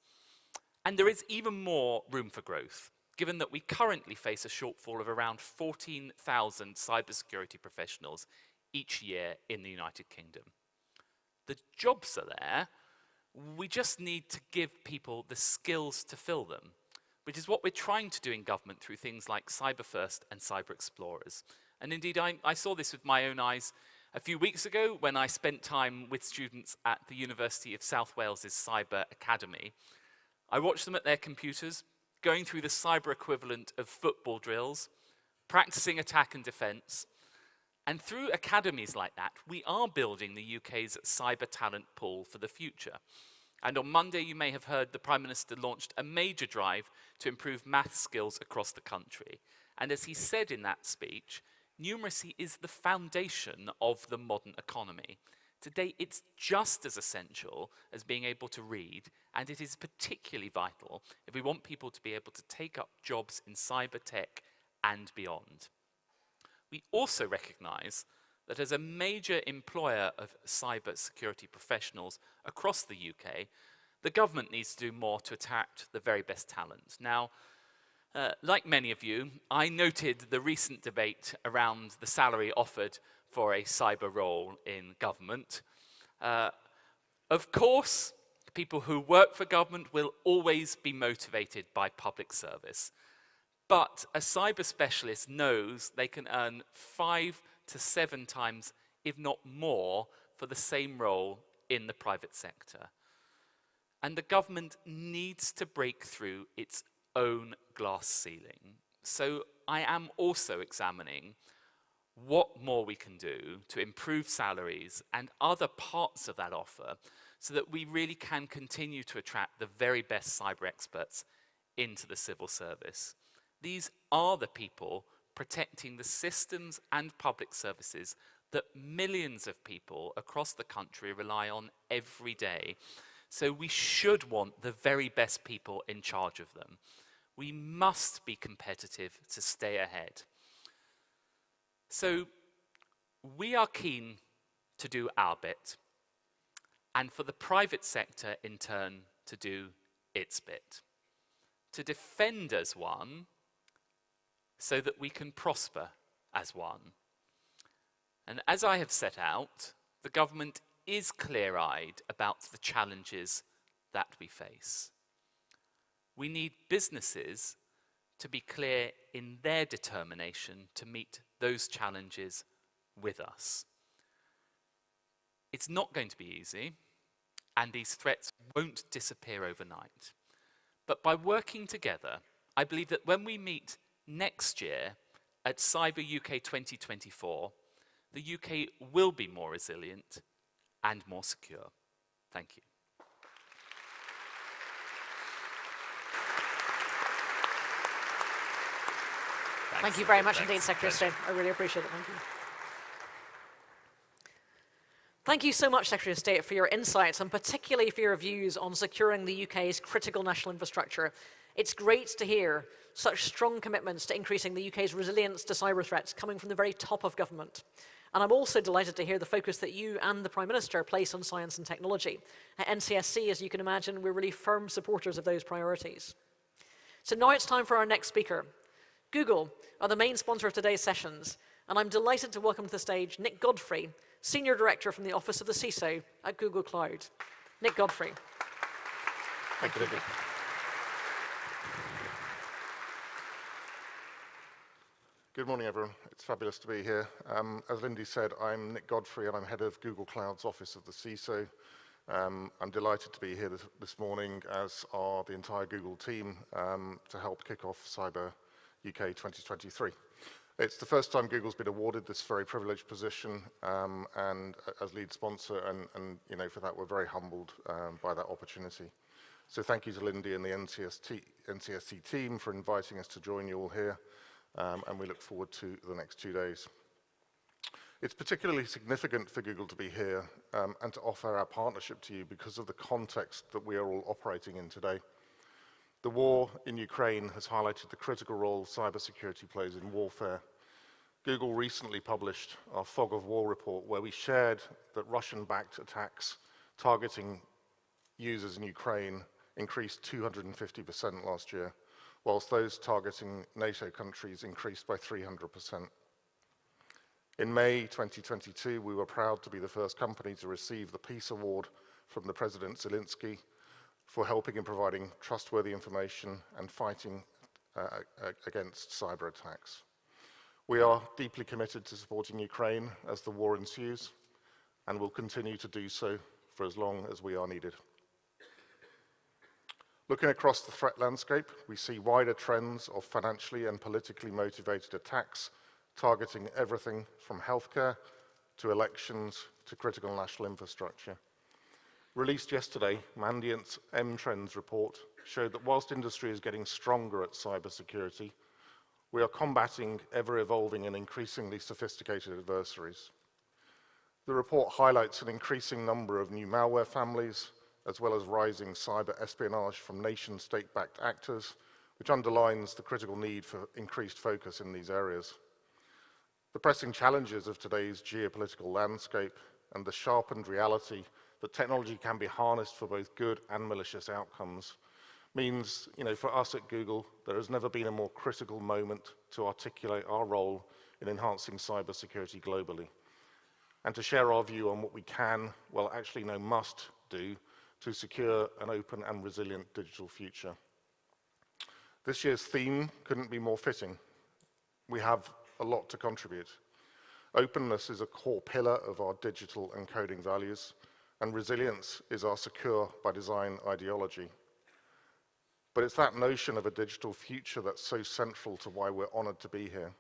And there is even more room for growth, given that we currently face a shortfall of around 14,000 cybersecurity professionals each year in the United Kingdom. The jobs are there, we just need to give people the skills to fill them, which is what we're trying to do in government through things like Cyber First and Cyber Explorers. And indeed, I saw this with my own eyes a few weeks ago when I spent time with students at the University of South Wales's Cyber Academy. I watched them at their computers, going through the cyber equivalent of football drills, practicing attack and defense. And through academies like that, we are building the UK's cyber talent pool for the future. And on Monday, you may have heard the Prime Minister launched a major drive to improve maths skills across the country. And as he said in that speech, numeracy is the foundation of the modern economy. Today, it's just as essential as being able to read, and it is particularly vital if we want people to be able to take up jobs in cyber tech and beyond. We also recognise that as a major employer of cyber security professionals across the UK, the government needs to do more to attract the very best talent. Now, like many of you, I noted the recent debate around the salary offered for a cyber role in government. Of course, people who work for government will always be motivated by public service. But a cyber specialist knows they can earn 5 to 7 times, if not more, for the same role in the private sector. And the government needs to break through its own glass ceiling. So I am also examining what more we can do to improve salaries and other parts of that offer so that we really can continue to attract the very best cyber experts into the civil service. These are the people protecting the systems and public services that millions of people across the country rely on every day. So we should want the very best people in charge of them. We must be competitive to stay ahead. So we are keen to do our bit, and for the private sector in turn to do its bit, to defend as one so that we can prosper as one. And as I have set out, the government is clear-eyed about the challenges that we face. We need businesses to be clear in their determination to meet those challenges with us. It's not going to be easy, and these threats won't disappear overnight. But by working together, I believe that when we meet next year at CyberUK 2024, the UK will be more resilient and more secure. Thank you. Thank you very much indeed, Secretary of State. I really appreciate it. Thank you. Thank you so much, Secretary of State, for your insights and particularly for your views on securing the UK's critical national infrastructure. It's great to hear such strong commitments to increasing the UK's resilience to cyber threats coming from the very top of government. And I'm also delighted to hear the focus that you and the Prime Minister place on science and technology. At NCSC, as you can imagine, we're really firm supporters of those priorities. So now it's time for our next speaker. Google are the main sponsor of today's sessions, and I'm delighted to welcome to the stage Nick Godfrey, Senior Director from the Office of the CISO at Google Cloud. Nick Godfrey. Thank you, Lindy. Good morning, everyone. It's fabulous to be here. As Lindy said, I'm Nick Godfrey, and I'm head of Google Cloud's Office of the CISO. I'm delighted to be here this morning, as are the entire Google team, to help kick off Cyber UK 2023. It's the first time Google's been awarded this very privileged position, and as lead sponsor, and you know, for that we're very humbled by that opportunity. So thank you to Lindy and the NCSC team for inviting us to join you all here, and we look forward to the next 2 days. It's particularly significant for Google to be here and to offer our partnership to you because of the context that we are all operating in today. The war in Ukraine has highlighted the critical role cybersecurity plays in warfare. Google recently published our Fog of War report, where we shared that Russian-backed attacks targeting users in Ukraine increased 250% last year, whilst those targeting NATO countries increased by 300%. In May 2022, we were proud to be the first company to receive the Peace Award from the President Zelensky for helping in providing trustworthy information and fighting against cyber attacks. We are deeply committed to supporting Ukraine as the war ensues, and will continue to do so for as long as we are needed. Looking across the threat landscape, we see wider trends of financially and politically motivated attacks targeting everything from healthcare to elections to critical national infrastructure. Released yesterday, Mandiant's M-Trends report showed that whilst industry is getting stronger at cybersecurity, we are combating ever-evolving and increasingly sophisticated adversaries. The report highlights an increasing number of new malware families, as well as rising cyber espionage from nation-state-backed actors, which underlines the critical need for increased focus in these areas. The pressing challenges of today's geopolitical landscape and the sharpened reality that technology can be harnessed for both good and malicious outcomes means, for us at Google, there has never been a more critical moment to articulate our role in enhancing cybersecurity globally, and to share our view on what we can, well, actually must do to secure an open and resilient digital future. This year's theme couldn't be more fitting. We have a lot to contribute. Openness is a core pillar of our digital and coding values, and resilience is our secure by design ideology. But it's that notion of a digital future that's so central to why we're honored to be here.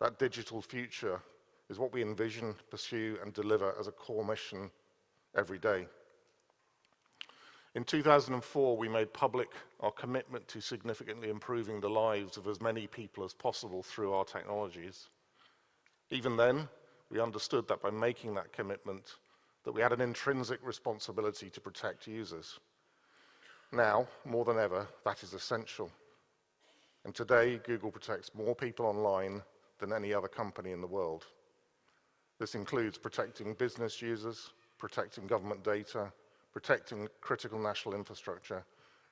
That digital future is what we envision, pursue, and deliver as a core mission every day. In 2004, we made public our commitment to significantly improving the lives of as many people as possible through our technologies. Even then, we understood that by making that commitment, that we had an intrinsic responsibility to protect users. Now, more than ever, that is essential. And today, Google protects more people online than any other company in the world. This includes protecting business users, protecting government data, protecting critical national infrastructure,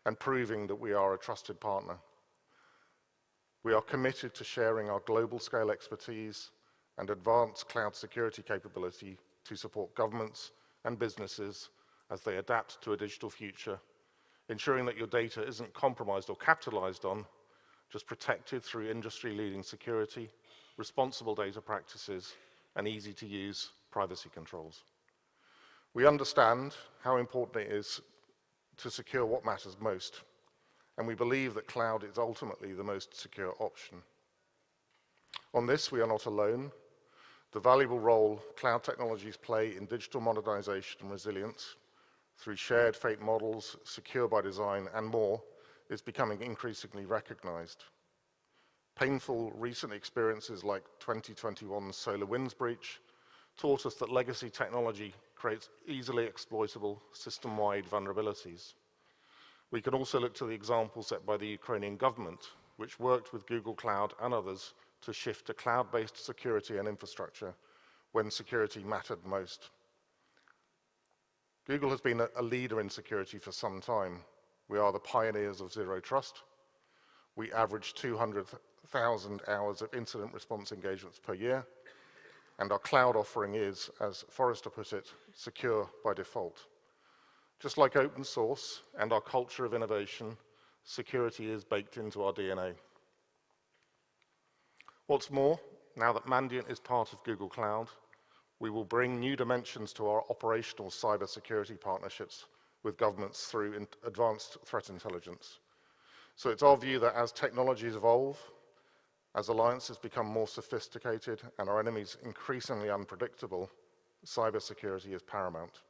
and proving that we are a trusted partner. We are committed to sharing our global scale expertise and advanced cloud security capability to support governments and businesses as they adapt to a digital future, ensuring that your data isn't compromised or capitalized on, just protected through industry-leading security, responsible data practices, and easy-to-use privacy controls. We understand how important it is to secure what matters most, and we believe that cloud is ultimately the most secure option. On this, we are not alone. The valuable role cloud technologies play in digital modernization and resilience through shared fate models, secure by design, and more is becoming increasingly recognized. Painful recent experiences like 2021's SolarWinds breach taught us that legacy technology creates easily exploitable system-wide vulnerabilities. We can also look to the example set by the Ukrainian government, which worked with Google Cloud and others to shift to cloud-based security and infrastructure when security mattered most. Google has been a leader in security for some time. We are the pioneers of zero trust. We average 200,000 hours of incident response engagements per year, and our cloud offering is, as Forrester put it, secure by default. Just like open source and our culture of innovation, security is baked into our DNA. What's more, now that Mandiant is part of Google Cloud, we will bring new dimensions to our operational cybersecurity partnerships with governments through advanced threat intelligence. So it's our view that as technologies evolve, as alliances become more sophisticated and our enemies increasingly unpredictable, cybersecurity is paramount.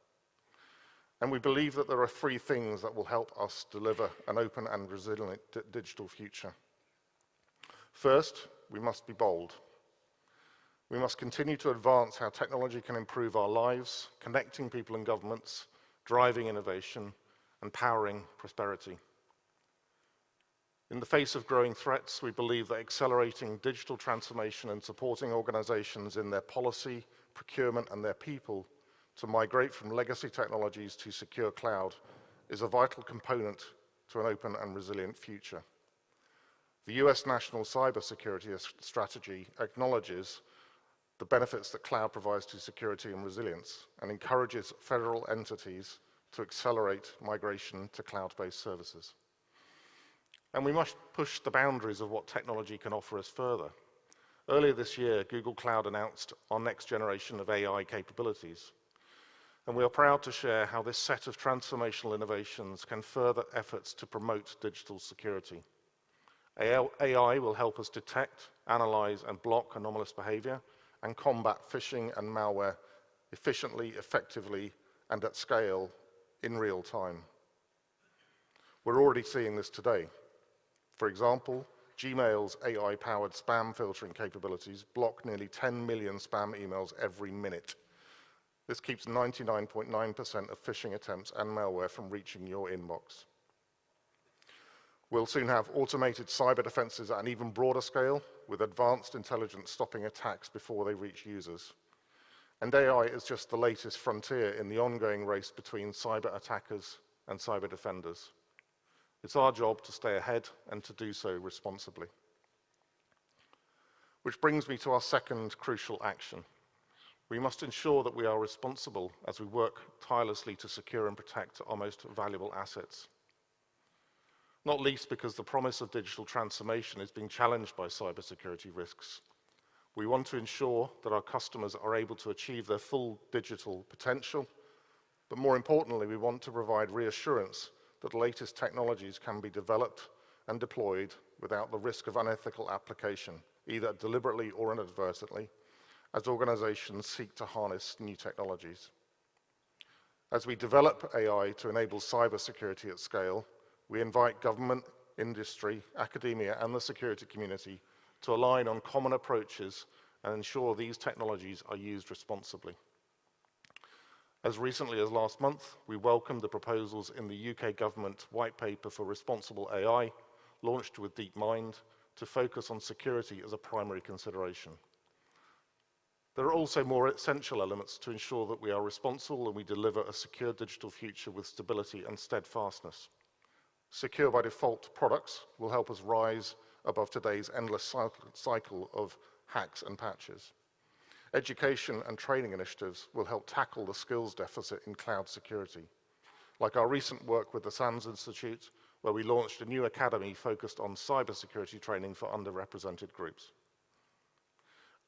And we believe that there are three things that will help us deliver an open and resilient digital future. First, we must be bold. We must continue to advance how technology can improve our lives, connecting people and governments, driving innovation, and powering prosperity. In the face of growing threats, we believe that accelerating digital transformation and supporting organizations in their policy, procurement, and their people to migrate from legacy technologies to secure cloud is a vital component to an open and resilient future. The US National Cybersecurity Strategy acknowledges the benefits that cloud provides to security and resilience and encourages federal entities to accelerate migration to cloud-based services. And we must push the boundaries of what technology can offer us further. Earlier this year, Google Cloud announced our next generation of AI capabilities. And we are proud to share how this set of transformational innovations can further efforts to promote digital security. AI will help us detect, analyze, and block anomalous behavior and combat phishing and malware efficiently, effectively, and at scale in real time. We're already seeing this today. For example, Gmail's AI-powered spam filtering capabilities block nearly 10 million spam emails every minute. This keeps 99.9% of phishing attempts and malware from reaching your inbox. We'll soon have automated cyber defenses at an even broader scale, with advanced intelligence stopping attacks before they reach users. And AI is just the latest frontier in the ongoing race between cyber attackers and cyber defenders. It's our job to stay ahead and to do so responsibly. Which brings me to our second crucial action. We must ensure that we are responsible as we work tirelessly to secure and protect our most valuable assets. Not least because the promise of digital transformation is being challenged by cybersecurity risks. We want to ensure that our customers are able to achieve their full digital potential, but more importantly, we want to provide reassurance that the latest technologies can be developed and deployed without the risk of unethical application, either deliberately or inadvertently, as organizations seek to harness new technologies. As we develop AI to enable cybersecurity at scale, we invite government, industry, academia, and the security community to align on common approaches and ensure these technologies are used responsibly. As recently as last month, we welcomed the proposals in the UK government white paper for responsible AI, launched with DeepMind, to focus on security as a primary consideration. There are also more essential elements to ensure that we are responsible and we deliver a secure digital future with stability and steadfastness. Secure by default products will help us rise above today's endless cycle of hacks and patches. Education and training initiatives will help tackle the skills deficit in cloud security, like our recent work with the SANS Institute, where we launched a new academy focused on cybersecurity training for underrepresented groups.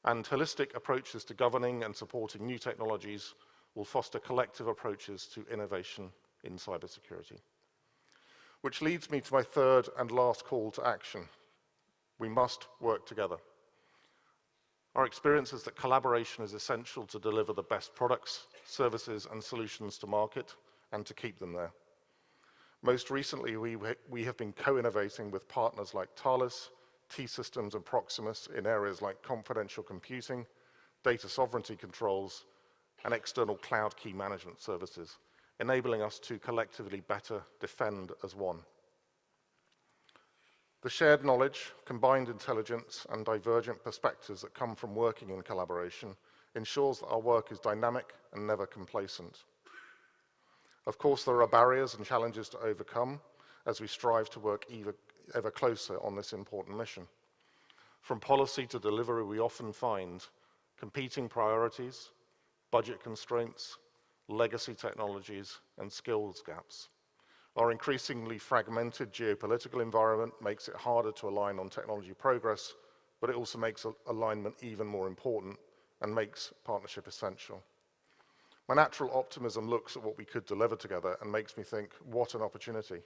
And holistic approaches to governing and supporting new technologies will foster collective approaches to innovation in cybersecurity. Which leads me to my third and last call to action. We must work together. Our experience is that collaboration is essential to deliver the best products, services, and solutions to market, and to keep them there. Most recently, we have been co-innovating with partners like Thales, T-Systems, and Proximus in areas like confidential computing, data sovereignty controls, and external cloud key management services, enabling us to collectively better defend as one. The shared knowledge, combined intelligence, and divergent perspectives that come from working in collaboration ensures that our work is dynamic and never complacent. Of course, there are barriers and challenges to overcome as we strive to work ever closer on this important mission. From policy to delivery, we often find competing priorities, budget constraints, legacy technologies, and skills gaps. Our increasingly fragmented geopolitical environment makes it harder to align on technology progress, but it also makes alignment even more important and makes partnership essential. My natural optimism looks at what we could deliver together and makes me think, what an opportunity.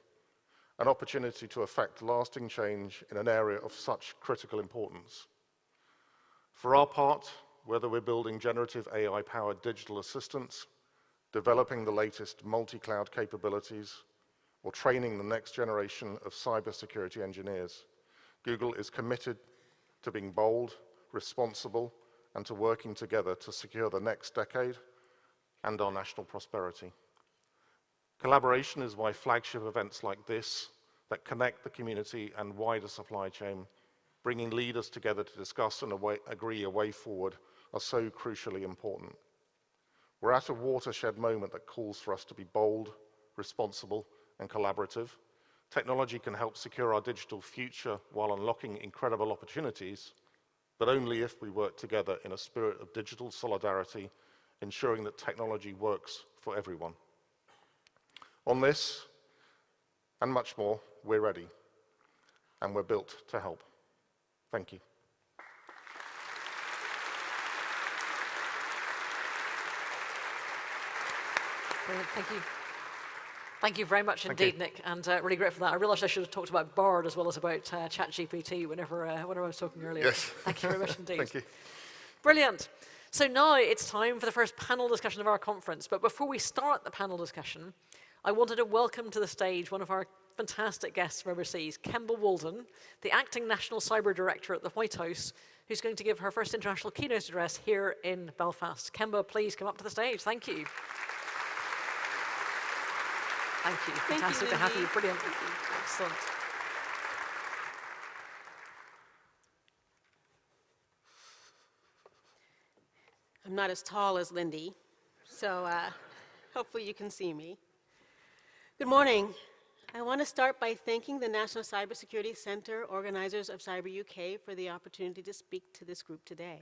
An opportunity to effect lasting change in an area of such critical importance. For our part, whether we're building generative AI-powered digital assistants, developing the latest multi-cloud capabilities, or training the next generation of cybersecurity engineers, Google is committed to being bold, responsible, and to working together to secure the next decade and our national prosperity. Collaboration is why flagship events like this that connect the community and wider supply chain, bringing leaders together to discuss and agree a way forward, are so crucially important. We're at a watershed moment that calls for us to be bold, responsible, and collaborative. Technology can help secure our digital future while unlocking incredible opportunities, but only if we work together in a spirit of digital solidarity, ensuring that technology works for everyone. On this, and much more, we're ready, and we're built to help. Thank you. Brilliant, thank you. Thank you very much indeed, Nick, and really great for that. I realised I should have talked about Bard as well as about ChatGPT whenever I was talking earlier. Yes. Thank you very much indeed. Thank you. Brilliant. So now it's time for the first panel discussion of our conference. But before we start the panel discussion, I wanted to welcome to the stage one of our fantastic guests from overseas, Kemba Walden, the Acting National Cyber Director at the White House, who's going to give her first international keynote address here in Belfast. Kemba, please come up to the stage. Thank you. Thank you. Fantastic to have you. Brilliant. Excellent. I'm not as tall as Lindy, so hopefully you can see me. Good morning. I want to start by thanking the National Cybersecurity Center, organizers of CyberUK, for the opportunity to speak to this group today.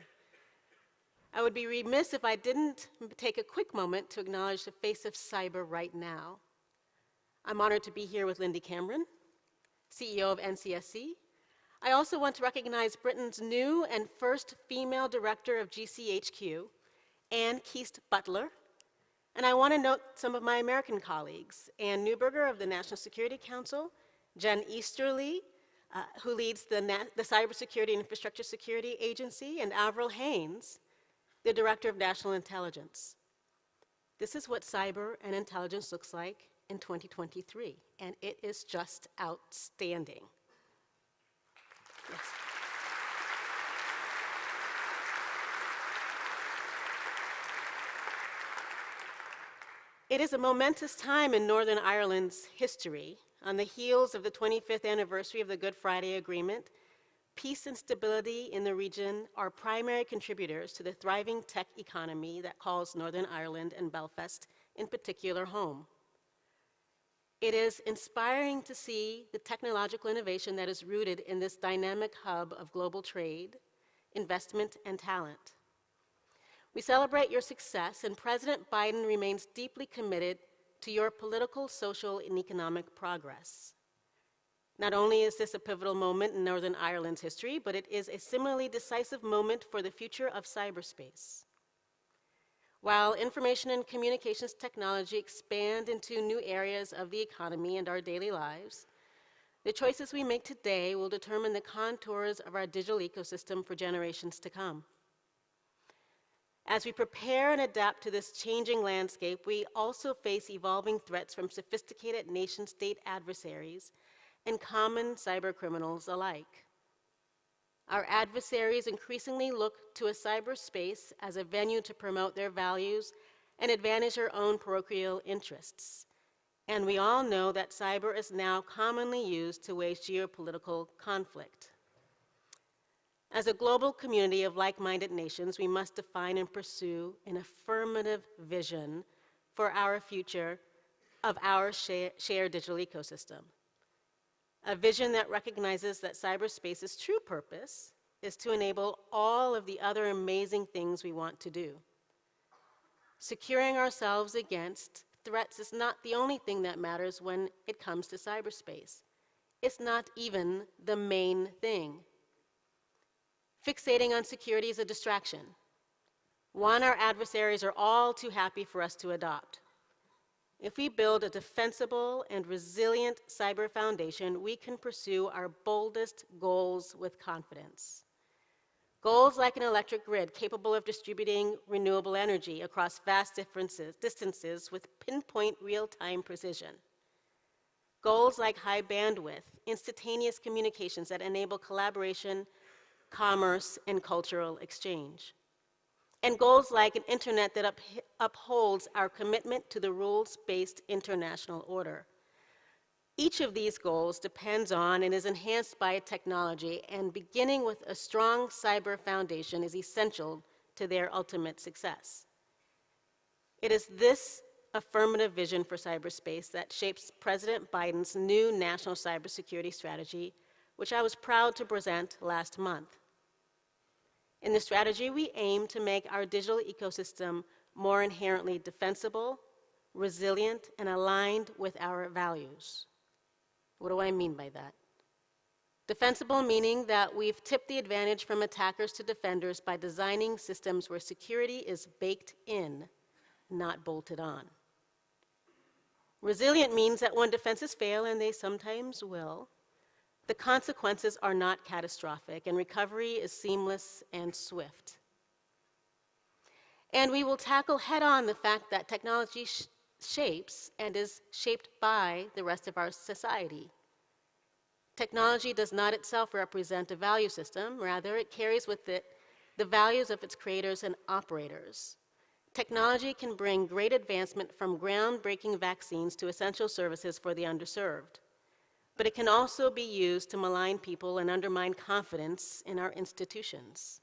I would be remiss if I didn't take a quick moment to acknowledge the face of cyber right now. I'm honored to be here with Lindy Cameron, CEO of NCSC. I also want to recognize Britain's new and first female director of GCHQ, Anne Keast Butler. And I want to note some of my American colleagues, Ann Neuberger of the National Security Council, Jen Easterly, who leads the Cybersecurity and Infrastructure Security Agency, and Avril Haines, the Director of National Intelligence. This is what cyber and intelligence looks like in 2023, and it is just outstanding. Yes. It is a momentous time in Northern Ireland's history. On the heels of the 25th anniversary of the Good Friday Agreement, peace and stability in the region are primary contributors to the thriving tech economy that calls Northern Ireland and Belfast in particular home. It is inspiring to see the technological innovation that is rooted in this dynamic hub of global trade, investment, and talent. We celebrate your success, and President Biden remains deeply committed to your political, social, and economic progress. Not only is this a pivotal moment in Northern Ireland's history, but it is a similarly decisive moment for the future of cyberspace. While information and communications technology expand into new areas of the economy and our daily lives, the choices we make today will determine the contours of our digital ecosystem for generations to come. As we prepare and adapt to this changing landscape, we also face evolving threats from sophisticated nation-state adversaries and common cybercriminals alike. Our adversaries increasingly look to a cyberspace as a venue to promote their values and advantage their own parochial interests. And we all know that cyber is now commonly used to wage geopolitical conflict. As a global community of like-minded nations, we must define and pursue an affirmative vision for our future of our shared digital ecosystem. A vision that recognizes that cyberspace's true purpose is to enable all of the other amazing things we want to do. Securing ourselves against threats is not the only thing that matters when it comes to cyberspace. It's not even the main thing. Fixating on security is a distraction, one our adversaries are all too happy for us to adopt. If we build a defensible and resilient cyber foundation, we can pursue our boldest goals with confidence. Goals like an electric grid capable of distributing renewable energy across vast distances with pinpoint real-time precision. Goals like high bandwidth, instantaneous communications that enable collaboration, commerce, and cultural exchange. And goals like an internet that upholds our commitment to the rules-based international order. Each of these goals depends on and is enhanced by technology, and beginning with a strong cyber foundation is essential to their ultimate success. It is this affirmative vision for cyberspace that shapes President Biden's new national cybersecurity strategy, which I was proud to present last month. In the strategy, we aim to make our digital ecosystem more inherently defensible, resilient, and aligned with our values. What do I mean by that? Defensible meaning that we've tipped the advantage from attackers to defenders by designing systems where security is baked in, not bolted on. Resilient means that when defenses fail, and they sometimes will, the consequences are not catastrophic, and recovery is seamless and swift. And we will tackle head-on the fact that technology shapes and is shaped by the rest of our society. Technology does not itself represent a value system. Rather, it carries with it the values of its creators and operators. Technology can bring great advancement from groundbreaking vaccines to essential services for the underserved. But it can also be used to malign people and undermine confidence in our institutions.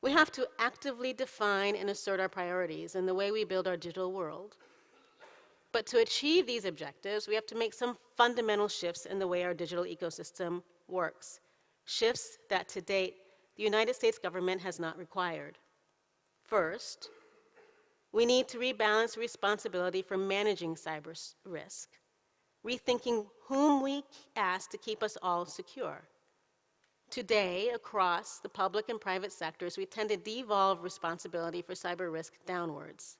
We have to actively define and assert our priorities in the way we build our digital world. But to achieve these objectives, we have to make some fundamental shifts in the way our digital ecosystem works, shifts that to date the United States government has not required. First, we need to rebalance responsibility for managing cyber risk, rethinking whom we ask to keep us all secure. Today, across the public and private sectors, we tend to devolve responsibility for cyber risk downwards.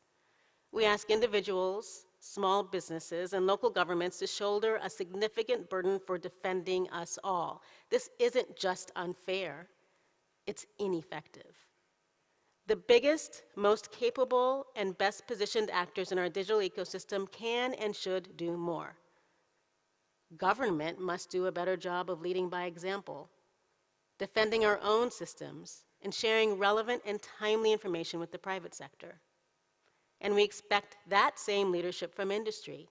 We ask individuals, small businesses, and local governments to shoulder a significant burden for defending us all. This isn't just unfair, it's ineffective. The biggest, most capable, and best positioned actors in our digital ecosystem can and should do more. Government must do a better job of leading by example, defending our own systems, and sharing relevant and timely information with the private sector. And we expect that same leadership from industry,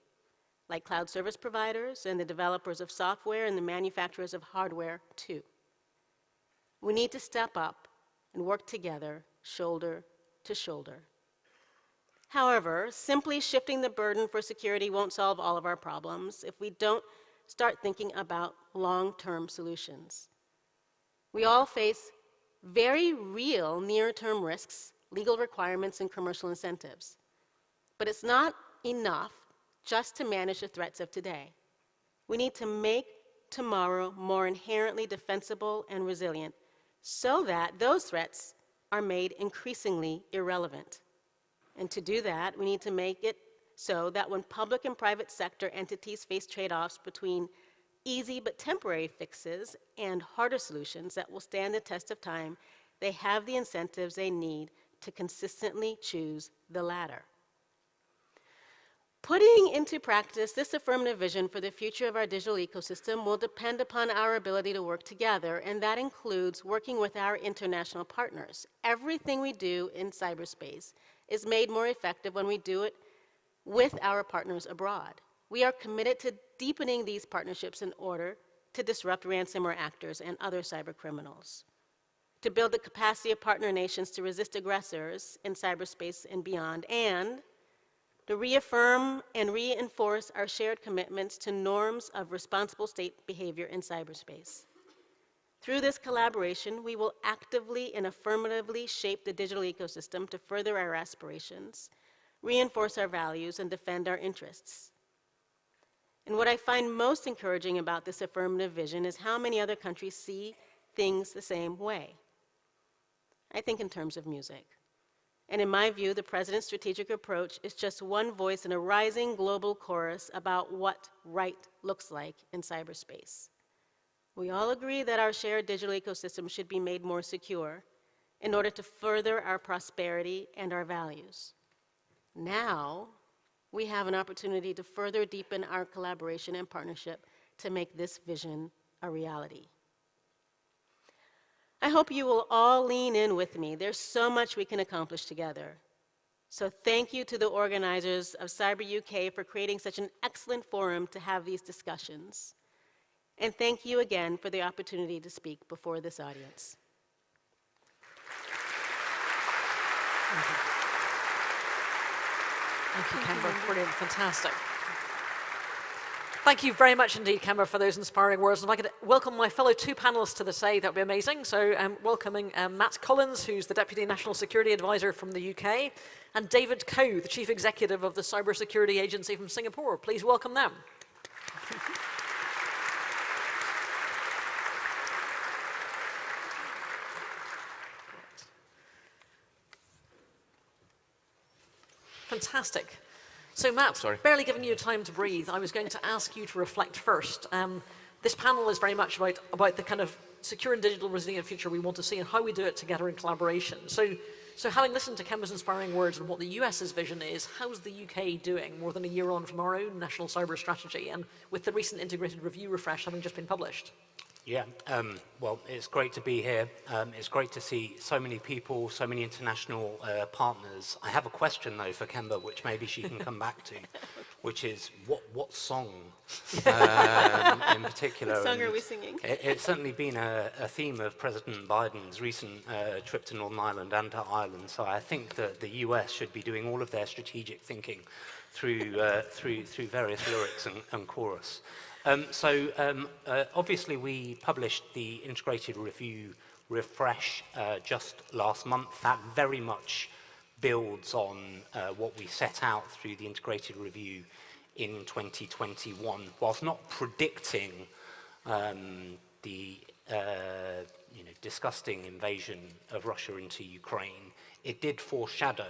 like cloud service providers and the developers of software and the manufacturers of hardware, too. We need to step up and work together, shoulder to shoulder. However, simply shifting the burden for security won't solve all of our problems if we don't start thinking about long-term solutions. We all face very real near-term risks, legal requirements, and commercial incentives. But it's not enough just to manage the threats of today. We need to make tomorrow more inherently defensible and resilient so that those threats are made increasingly irrelevant. And to do that, we need to make it so that when public and private sector entities face trade-offs between easy but temporary fixes and harder solutions that will stand the test of time, they have the incentives they need to consistently choose the latter. Putting into practice this affirmative vision for the future of our digital ecosystem will depend upon our ability to work together, and that includes working with our international partners. Everything we do in cyberspace is made more effective when we do it with our partners abroad. We are committed to deepening these partnerships in order to disrupt ransomware actors and other cyber criminals, to build the capacity of partner nations to resist aggressors in cyberspace and beyond, and to reaffirm and reinforce our shared commitments to norms of responsible state behavior in cyberspace. Through this collaboration, we will actively and affirmatively shape the digital ecosystem to further our aspirations, reinforce our values, and defend our interests. And what I find most encouraging about this affirmative vision is how many other countries see things the same way. I think in terms of music. And in my view, the President's strategic approach is just one voice in a rising global chorus about what right looks like in cyberspace. We all agree that our shared digital ecosystem should be made more secure in order to further our prosperity and our values. Now, we have an opportunity to further deepen our collaboration and partnership to make this vision a reality. I hope you will all lean in with me. There's so much we can accomplish together. So thank you to the organizers of CyberUK for creating such an excellent forum to have these discussions. And thank you again for the opportunity to speak before this audience. Thank you, Kemba. Brilliant, fantastic. Thank you very much indeed, Kemba, for those inspiring words. And if I could welcome my fellow two panelists to the stage, that would be amazing. So welcoming Matt Collins, who's the Deputy National Security Advisor from the UK, and David Koh, the Chief Executive of the Cybersecurity Agency from Singapore. Please welcome them. Fantastic. So Matt, barely giving you time to breathe, I was going to ask you to reflect first. This panel is very much about the kind of secure and digital resilient future we want to see and how we do it together in collaboration. So having listened to Kemba's inspiring words and what the US's vision is, how's the UK doing more than a year on from our own national cyber strategy and with the recent integrated review refresh having just been published? Yeah, well, it's great to be here. It's great to see so many people, so many international partners. I have a question, though, for Kemba, which maybe she can come back to, which is, what song in particular? What song are we singing? It's certainly been a theme of President Biden's recent trip to Northern Ireland and to Ireland, so I think that the US should be doing all of their strategic thinking through various lyrics and chorus. Obviously we published the integrated review refresh just last month. That very much builds on what we set out through the integrated review in 2021. Whilst not predicting the disgusting invasion of Russia into Ukraine, it did foreshadow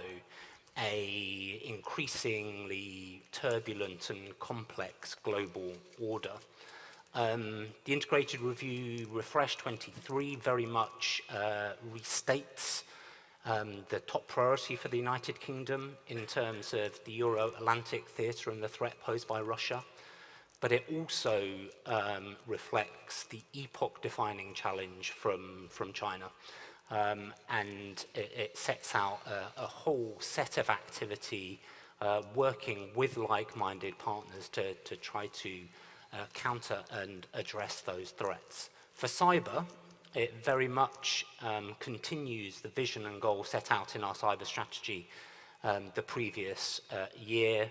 a increasingly turbulent and complex global order. The integrated review refresh 23 very much restates the top priority for the United Kingdom in terms of the Euro-Atlantic theatre and the threat posed by Russia, but it also reflects the epoch-defining challenge from China. And it sets out a whole set of activity working with like-minded partners to try to counter and address those threats. For cyber, it very much continues the vision and goal set out in our cyber strategy the previous year,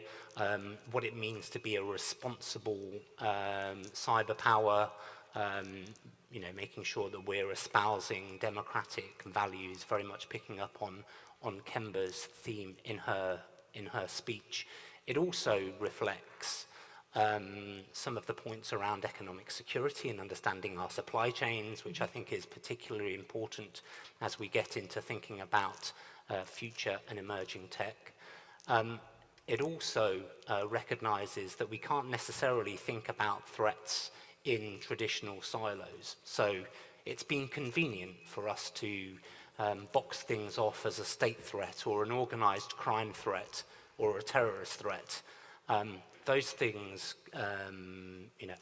what it means to be a responsible cyber power, making sure that we're espousing democratic values, very much picking up on Kemba's theme in her speech. It also reflects some of the points around economic security and understanding our supply chains, which I think is particularly important as we get into thinking about future and emerging tech. It also recognizes that we can't necessarily think about threats in traditional silos. So it's been convenient for us to box things off as a state threat or an organized crime threat or a terrorist threat. Those things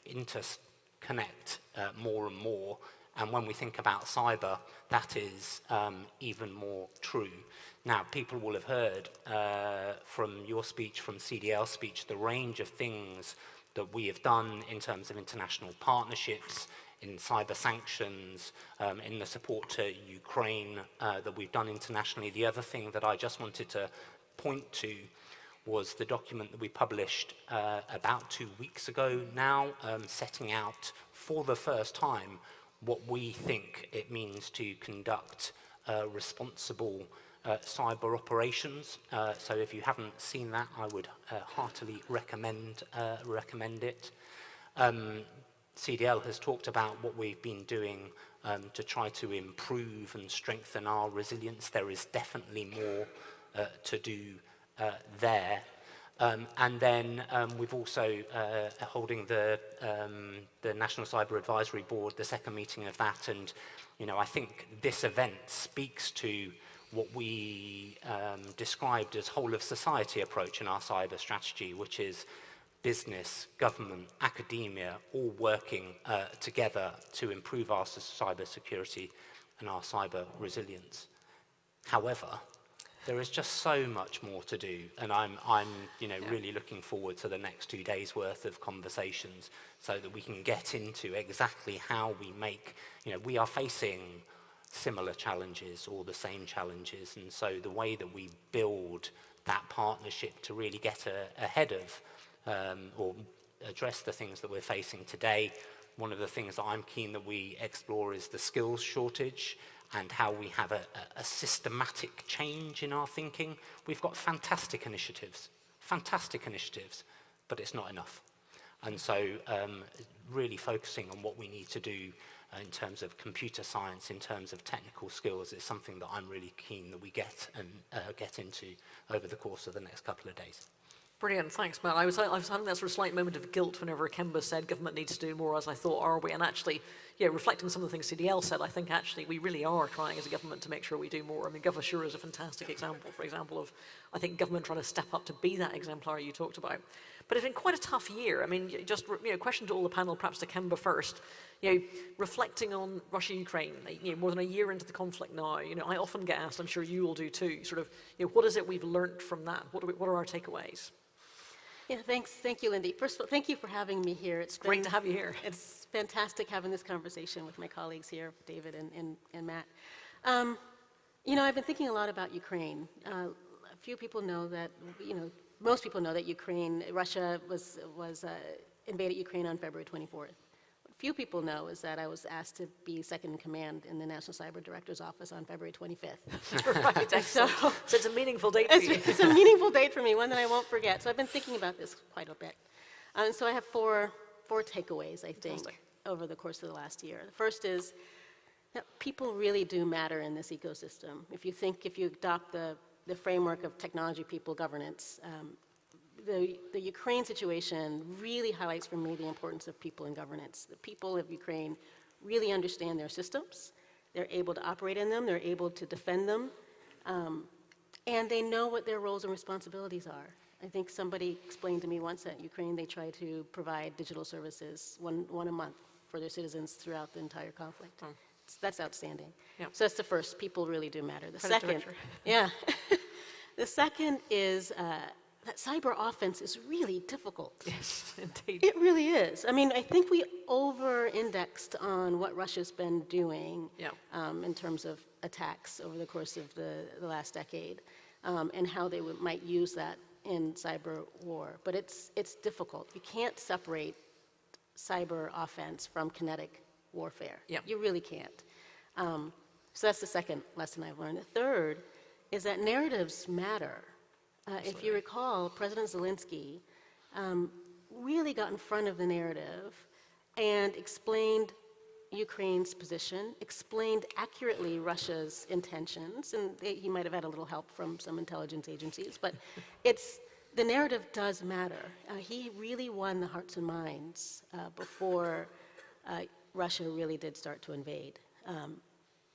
interconnect more and more. And when we think about cyber, that is even more true. Now, people will have heard from your speech, from CDL's speech, the range of things that we have done in terms of international partnerships, in cyber sanctions, in the support to Ukraine that we've done internationally. The other thing that I just wanted to point to was the document that we published about 2 weeks ago now, setting out for the first time what we think it means to conduct responsible cyber operations. So if you haven't seen that, I would heartily recommend it. CDL has talked about what we've been doing to try to improve and strengthen our resilience. There is definitely more to do there. And then we've also holding the National Cyber Advisory Board, the second meeting of that, and I think this event speaks to what we described as whole of society approach in our cyber strategy, which is business, government, academia, all working together to improve our cyber security and our cyber resilience. However, there is just so much more to do, and I'm really looking forward to the next 2 days worth of conversations so that we can get into exactly how we make, we are facing similar challenges or the same challenges, and so the way that we build that partnership to really get ahead of or address the things that we're facing today. One of the things that I'm keen that we explore is the skills shortage and how we have a systematic change in our thinking. We've got fantastic initiatives, but it's not enough. And so really focusing on what we need to do in terms of computer science, in terms of technical skills, is something that I'm really keen that we get into over the course of the next couple of days. Brilliant, thanks, Matt. I was having that sort of slight moment of guilt whenever Kemba said government needs to do more, as I thought, are we? And actually, reflecting on some of the things CDL said, I think actually we really are trying as a government to make sure we do more. I mean, GovAssure is a fantastic example, for example, of, I think, government trying to step up to be that exemplar you talked about. But it's been quite a tough year. I mean, just, question to all the panel, perhaps to Kemba first. Reflecting on Russia-Ukraine, more than a year into the conflict now, I often get asked, I'm sure you will do too, sort of, what is it we've learned from that? What are our takeaways? Yeah, thanks. Thank you, Lindy. First of all, thank you for having me here. It's great to have you here. It's fantastic having this conversation with my colleagues here, David and Matt. I've been thinking a lot about Ukraine. A few people know that, most people know that Russia invaded Ukraine on February 24th. What few people know is that I was asked to be second in command in the National Cyber Director's Office on February 25th. Right, so it's a meaningful date for you. It's a meaningful date for me, one that I won't forget. So I've been thinking about this quite a bit. And so I have four takeaways, I think, over the course of the last year. The first is that people really do matter in this ecosystem. If you adopt the framework of technology, people, governance, the Ukraine situation really highlights for me the importance of people in governance. The people of Ukraine really understand their systems. They're able to operate in them. They're able to defend them. And they know what their roles and responsibilities are. I think somebody explained to me once that Ukraine, they try to provide digital services one a month for their citizens throughout the entire conflict. Oh. That's outstanding. Yep. So that's the first. People really do matter. The second, the second is that cyber offense is really difficult. Yes, indeed. It really is. I mean, I think we over-indexed on what Russia's been doing in terms of attacks over the course of the last decade. and how they might use that in cyber war. But it's difficult. You can't separate cyber offense from kinetic warfare. Yeah. You really can't. So that's the second lesson I've learned. The third is that narratives matter. If you recall, President Zelensky really got in front of the narrative and explained Ukraine's position, explained accurately Russia's intentions, and he might have had a little help from some intelligence agencies, but the narrative does matter. He really won the hearts and minds before Russia really did start to invade.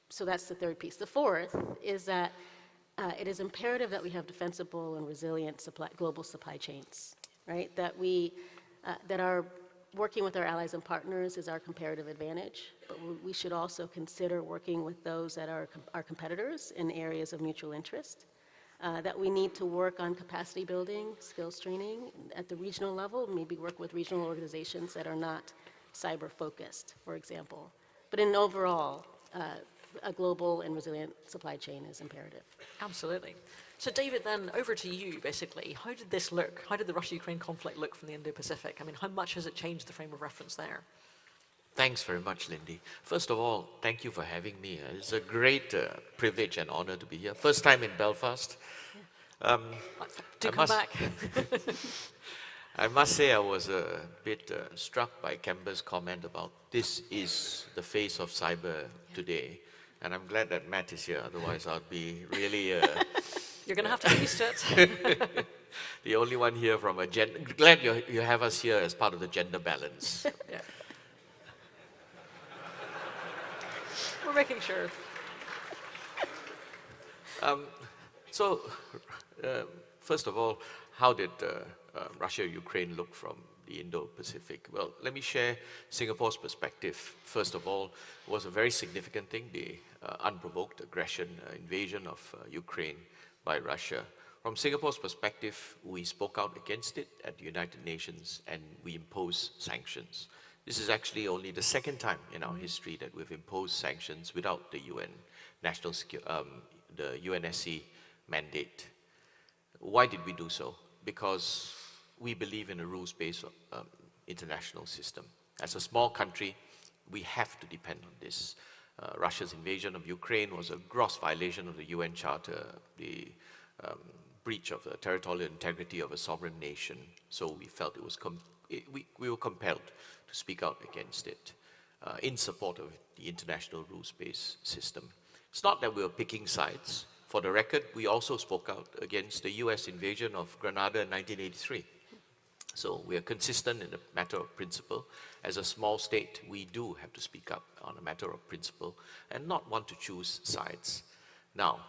So that's the third piece. The fourth is that it is imperative that we have defensible and resilient global supply chains, right? That our working with our allies and partners is our comparative advantage, but we should also consider working with those that are our competitors in areas of mutual interest. That we need to work on capacity building, skills training at the regional level, maybe work with regional organizations that are not cyber focused, for example. But in overall, a global and resilient supply chain is imperative. Absolutely. So David, then over to you, basically. How did this look? How did the Russia-Ukraine conflict look from the Indo-Pacific? I mean, how much has it changed the frame of reference there? Thanks very much, Lindy. First of all, thank you for having me. It's a great privilege and honor to be here. First time in Belfast. Do come back. I must say I was a bit struck by Kemba's comment about this is the face of cyber today. And I'm glad that Matt is here, otherwise I'd be really... You're going to have to get used to it. The only one here from a gender... Glad you have us here as part of the gender balance. Yeah. We're making sure. First of all, how did Russia-Ukraine look from the Indo-Pacific? Well, let me share Singapore's perspective. First of all, it was a very significant thing, the unprovoked aggression, invasion of Ukraine by Russia. From Singapore's perspective, we spoke out against it at the United Nations and we imposed sanctions. This is actually only the second time in our history that we've imposed sanctions without the UN the UNSC mandate. Why did we do so? Because we believe in a rules-based international system. As a small country, we have to depend on this. Russia's invasion of Ukraine was a gross violation of the UN Charter, the breach of the territorial integrity of a sovereign nation. So we felt it was we were compelled to speak out against it in support of the international rules-based system. It's not that we were picking sides. For the record, we also spoke out against the US invasion of Grenada in 1983. So we are consistent in a matter of principle. As a small state, we do have to speak up on a matter of principle and not want to choose sides. Now,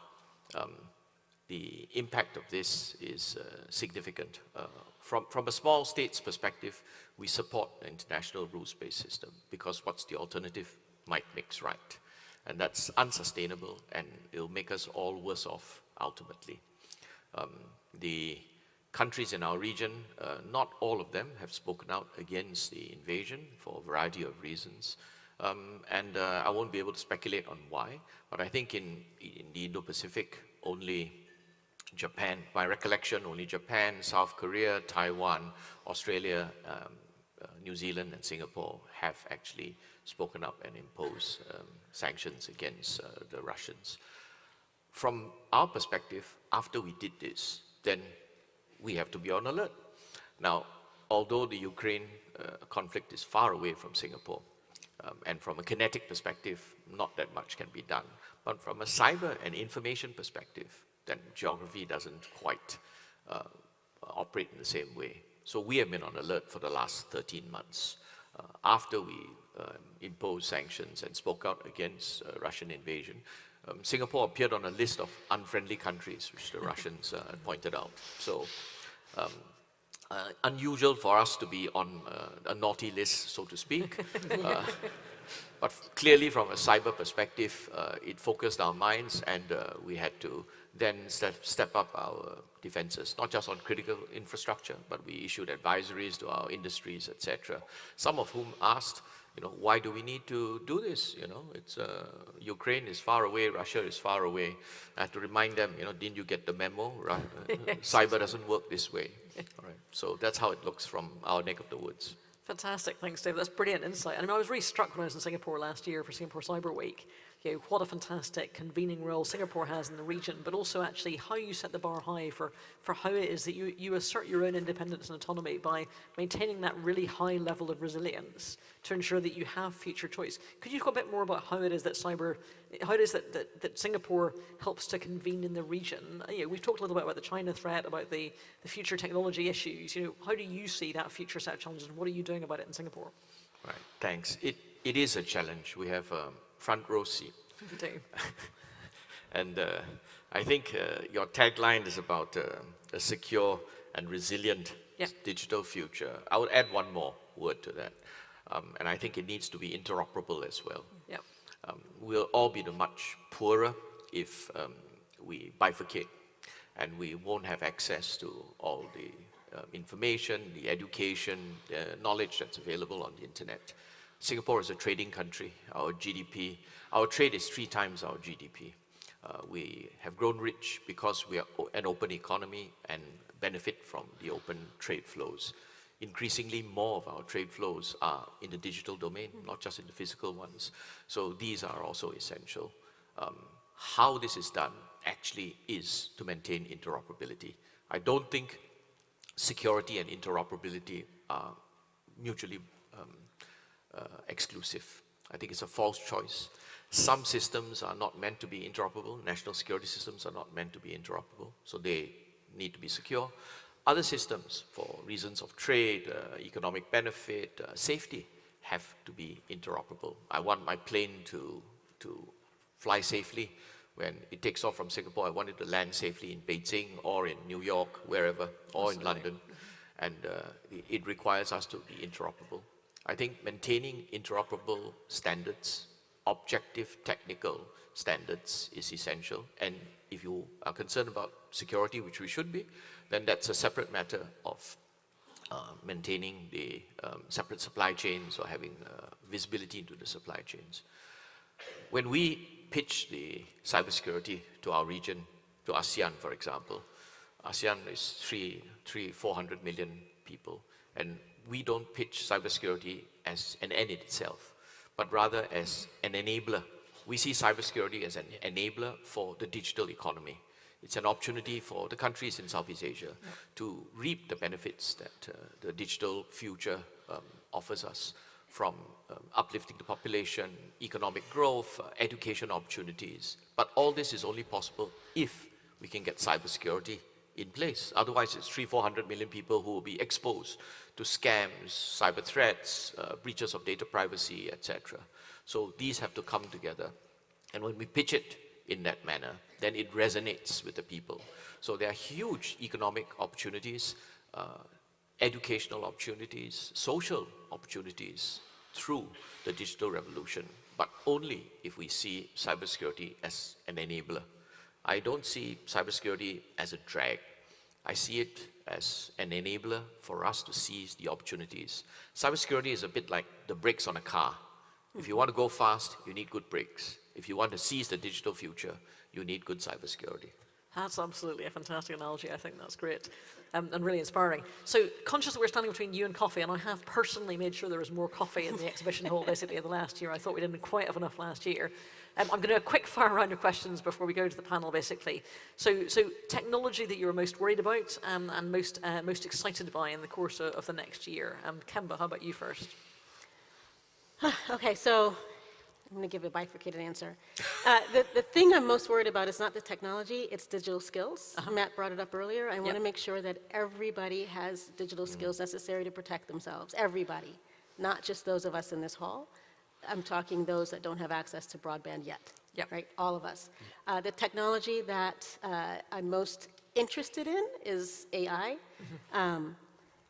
the impact of this is significant. From a small state's perspective, we support the international rules-based system because what's the alternative? Might makes right. And that's unsustainable and it'll make us all worse off ultimately. The countries in our region, not all of them have spoken out against the invasion for a variety of reasons. I won't be able to speculate on why, but I think in the Indo-Pacific, only Japan, by recollection, only Japan, South Korea, Taiwan, Australia, New Zealand and Singapore have actually spoken up and imposed sanctions against the Russians. From our perspective, after we did this, then we have to be on alert. Now, although the Ukraine conflict is far away from Singapore, and from a kinetic perspective, not that much can be done. But from a cyber and information perspective, then geography doesn't quite operate in the same way. So we have been on alert for the last 13 months. After we imposed sanctions and spoke out against Russian invasion, Singapore appeared on a list of unfriendly countries, which the Russians pointed out. So unusual for us to be on a naughty list, so to speak. But clearly from a cyber perspective, it focused our minds and we had to then step up our defenses, not just on critical infrastructure, but we issued advisories to our industries, etc. Some of whom asked, why do we need to do this? It's Ukraine is far away, Russia is far away. I have to remind them, didn't you get the memo? Right? Cyber doesn't work this way. All right. So that's how it looks from our neck of the woods. Fantastic, thanks, David. That's brilliant insight. I was really struck when I was in Singapore last year for Singapore Cyber Week. What a fantastic convening role Singapore has in the region, but also actually how you set the bar high for how it is that you assert your own independence and autonomy by maintaining that really high level of resilience to ensure that you have future choice. Could you talk a bit more about how it is that that Singapore helps to convene in the region? We've talked a little bit about the China threat, about the future technology issues. How do you see that future set of challenges, and what are you doing about it in Singapore? Right, thanks. It is a challenge. We have front row seat. You do. And I think your tagline is about a secure and resilient digital future. I would add one more word to that. And I think it needs to be interoperable as well. Yep. We'll all be much poorer if we bifurcate, and we won't have access to all the information, the education, the knowledge that's available on the internet. Singapore is a trading country. Our trade is 3 times our GDP. We have grown rich because we are an open economy and benefit from the open trade flows. Increasingly more of our trade flows are in the digital domain, not just in the physical ones. So these are also essential. How this is done actually is to maintain interoperability. I don't think security and interoperability are mutually exclusive. I think it's a false choice. Some systems are not meant to be interoperable. National security systems are not meant to be interoperable, so they need to be secure. Other systems, for reasons of trade, economic benefit, safety, have to be interoperable. I want my plane to fly safely. When it takes off from Singapore, I want it to land safely in Beijing or in New York, wherever, or in London. And it requires us to be interoperable. I think maintaining interoperable standards, objective technical standards, is essential. And if you are concerned about security, which we should be, then that's a separate matter of maintaining the separate supply chains or having visibility into the supply chains. When we pitch the cybersecurity to our region, to ASEAN, for example, ASEAN is 400 million people, and we don't pitch cybersecurity as an end in itself, but rather as an enabler. We see cybersecurity as an enabler for the digital economy. It's an opportunity for the countries in Southeast Asia to reap the benefits that the digital future offers us, from uplifting the population, economic growth, education opportunities. But all this is only possible if we can get cybersecurity in place. Otherwise, it's 400 million people who will be exposed to scams, cyber threats, breaches of data privacy, etc. So these have to come together. And when we pitch it in that manner, then it resonates with the people. So there are huge economic opportunities, educational opportunities, social opportunities through the digital revolution, but only if we see cybersecurity as an enabler. I don't see cybersecurity as a drag. I see it as an enabler for us to seize the opportunities. Cybersecurity is a bit like the brakes on a car. If you want to go fast, you need good brakes. If you want to seize the digital future, you need good cybersecurity. That's absolutely a fantastic analogy. I think that's great and really inspiring. So, conscious that we're standing between you and coffee, and I have personally made sure there was more coffee in the exhibition hall basically the last year. I thought we didn't quite have enough last year. I'm going to do a quick fire round of questions before we go to the panel, basically. So technology that you're most worried about and most excited by in the course of the next year. Kemba, how about you first? Okay, so I'm going to give a bifurcated answer. The thing I'm most worried about is not the technology, it's digital skills. Matt brought it up earlier. I want to make sure that everybody has digital skills necessary to protect themselves. Everybody, not just those of us in this hall. I'm talking those that don't have access to broadband yet, right? All of us. The technology that I'm most interested in is AI.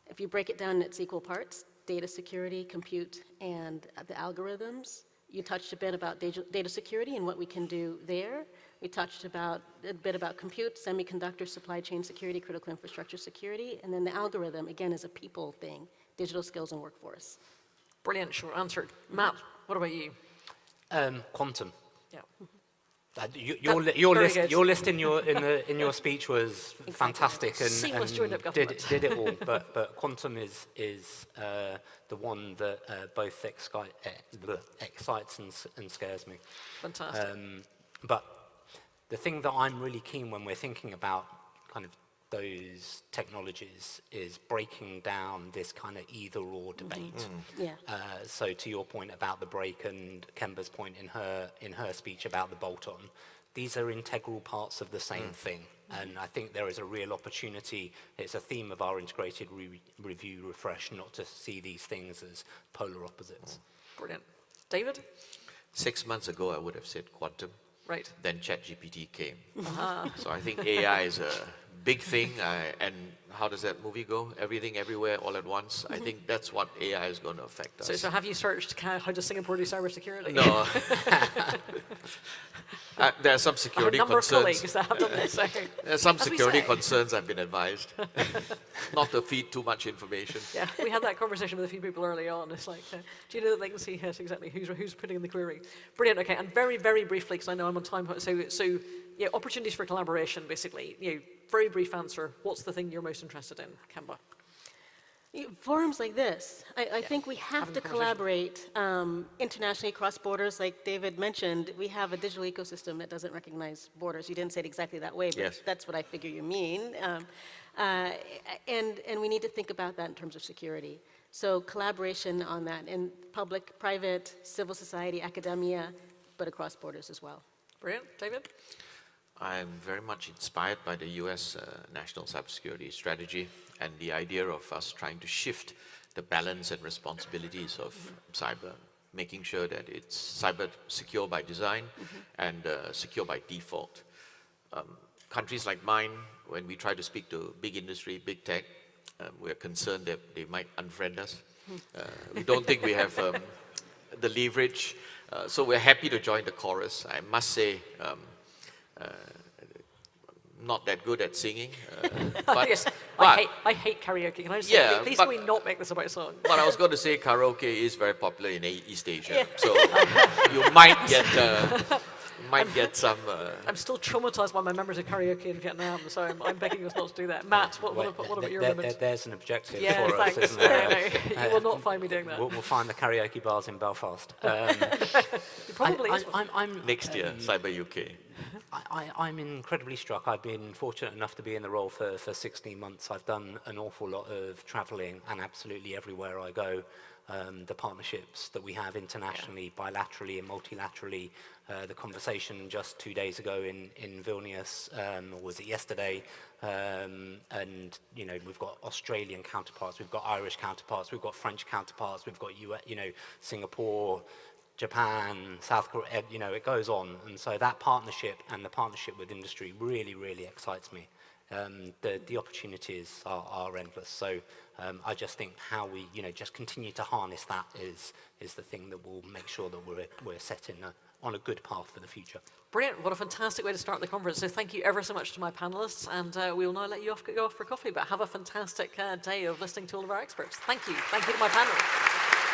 If you break it down in its equal parts, data security, compute, and the algorithms. You touched a bit about data security and what we can do there. We touched a bit about compute, semiconductor, supply chain security, critical infrastructure security, and then the algorithm, again, is a people thing, digital skills and workforce. Brilliant, short answer. Matt, what about you? Quantum. Yeah. Your list in your speech was fantastic Seamless and joined-up government. did it all. But quantum is the one that both excites and scares me. Fantastic. But the thing that I'm really keen when we're thinking about kind of those technologies is breaking down this kind of either-or debate. Yeah. So to your point about the break and Kemba's point in her speech about the bolt-on, these are integral parts of the same thing. And I think there is a real opportunity. It's a theme of our integrated review refresh, not to see these things as polar opposites. Brilliant. David? 6 months ago, I would have said quantum. Right. Then ChatGPT came. So I think AI is a big thing. And how does that movie go? Everything, everywhere, all at once. I think that's what AI is going to affect us. So have you searched how does Singapore do cybersecurity? No. There are some security I have a number concerns. of colleagues that have done this. So. There are some As we security say. concerns I've been advised. Not to feed too much information. Yeah, we had that conversation with a few people early on. It's like, do you know the latency? Yes, exactly. Who's putting in the query? Brilliant. Okay, and very, very briefly, because I know I'm on time. So yeah, opportunities for collaboration, basically. Very brief answer. What's the thing you're most interested in, Kemba? Forums like this, I think we have to collaborate internationally across borders. Like David mentioned, we have a digital ecosystem that doesn't recognize borders. You didn't say it exactly that way, but Yes. that's what I figure you mean. And we need to think about that in terms of security. So collaboration on that in public, private, civil society, academia, but across borders as well. Brilliant. David? I'm very much inspired by the US National Cybersecurity Strategy and the idea of us trying to shift the balance and responsibilities of cyber, making sure that it's cyber secure by design and secure by default. Countries like mine, when we try to speak to big industry, big tech, we're concerned that they might unfriend us. We don't think we have the leverage, so we're happy to join the chorus. I must say, not that good at singing, but, Yes, but I hate karaoke. Can I just Yeah, say, please but- can we not make this about song? But I was going to say karaoke is very popular in East Asia, so you might get some. I'm still traumatized by my memories of karaoke in Vietnam, so I'm begging us not to do that. Matt, what about your limits? There's an objective Yeah, for us, thanks. isn't there? No, you will not find me doing that. We'll find the karaoke bars in Belfast. Probably is. I'm Next year, Cyber UK. I'm incredibly struck. I've been fortunate enough to be in the role for 16 months. I've done an awful lot of traveling, and absolutely everywhere I go, the partnerships that we have internationally, bilaterally and multilaterally, the conversation just 2 days ago in Vilnius, or was it yesterday, and we've got Australian counterparts, we've got Irish counterparts, we've got French counterparts, we've got Singapore, Japan, South Korea, it goes on. And so that partnership and the partnership with industry really, really excites me. The opportunities are endless. So I just think how we, just continue to harness that is the thing that will make sure that we're set on a good path for the future. Brilliant. What a fantastic way to start the conference. So thank you ever so much to my panelists, and we will now let you go off for coffee, but have a fantastic day of listening to all of our experts. Thank you. Thank you to my panel.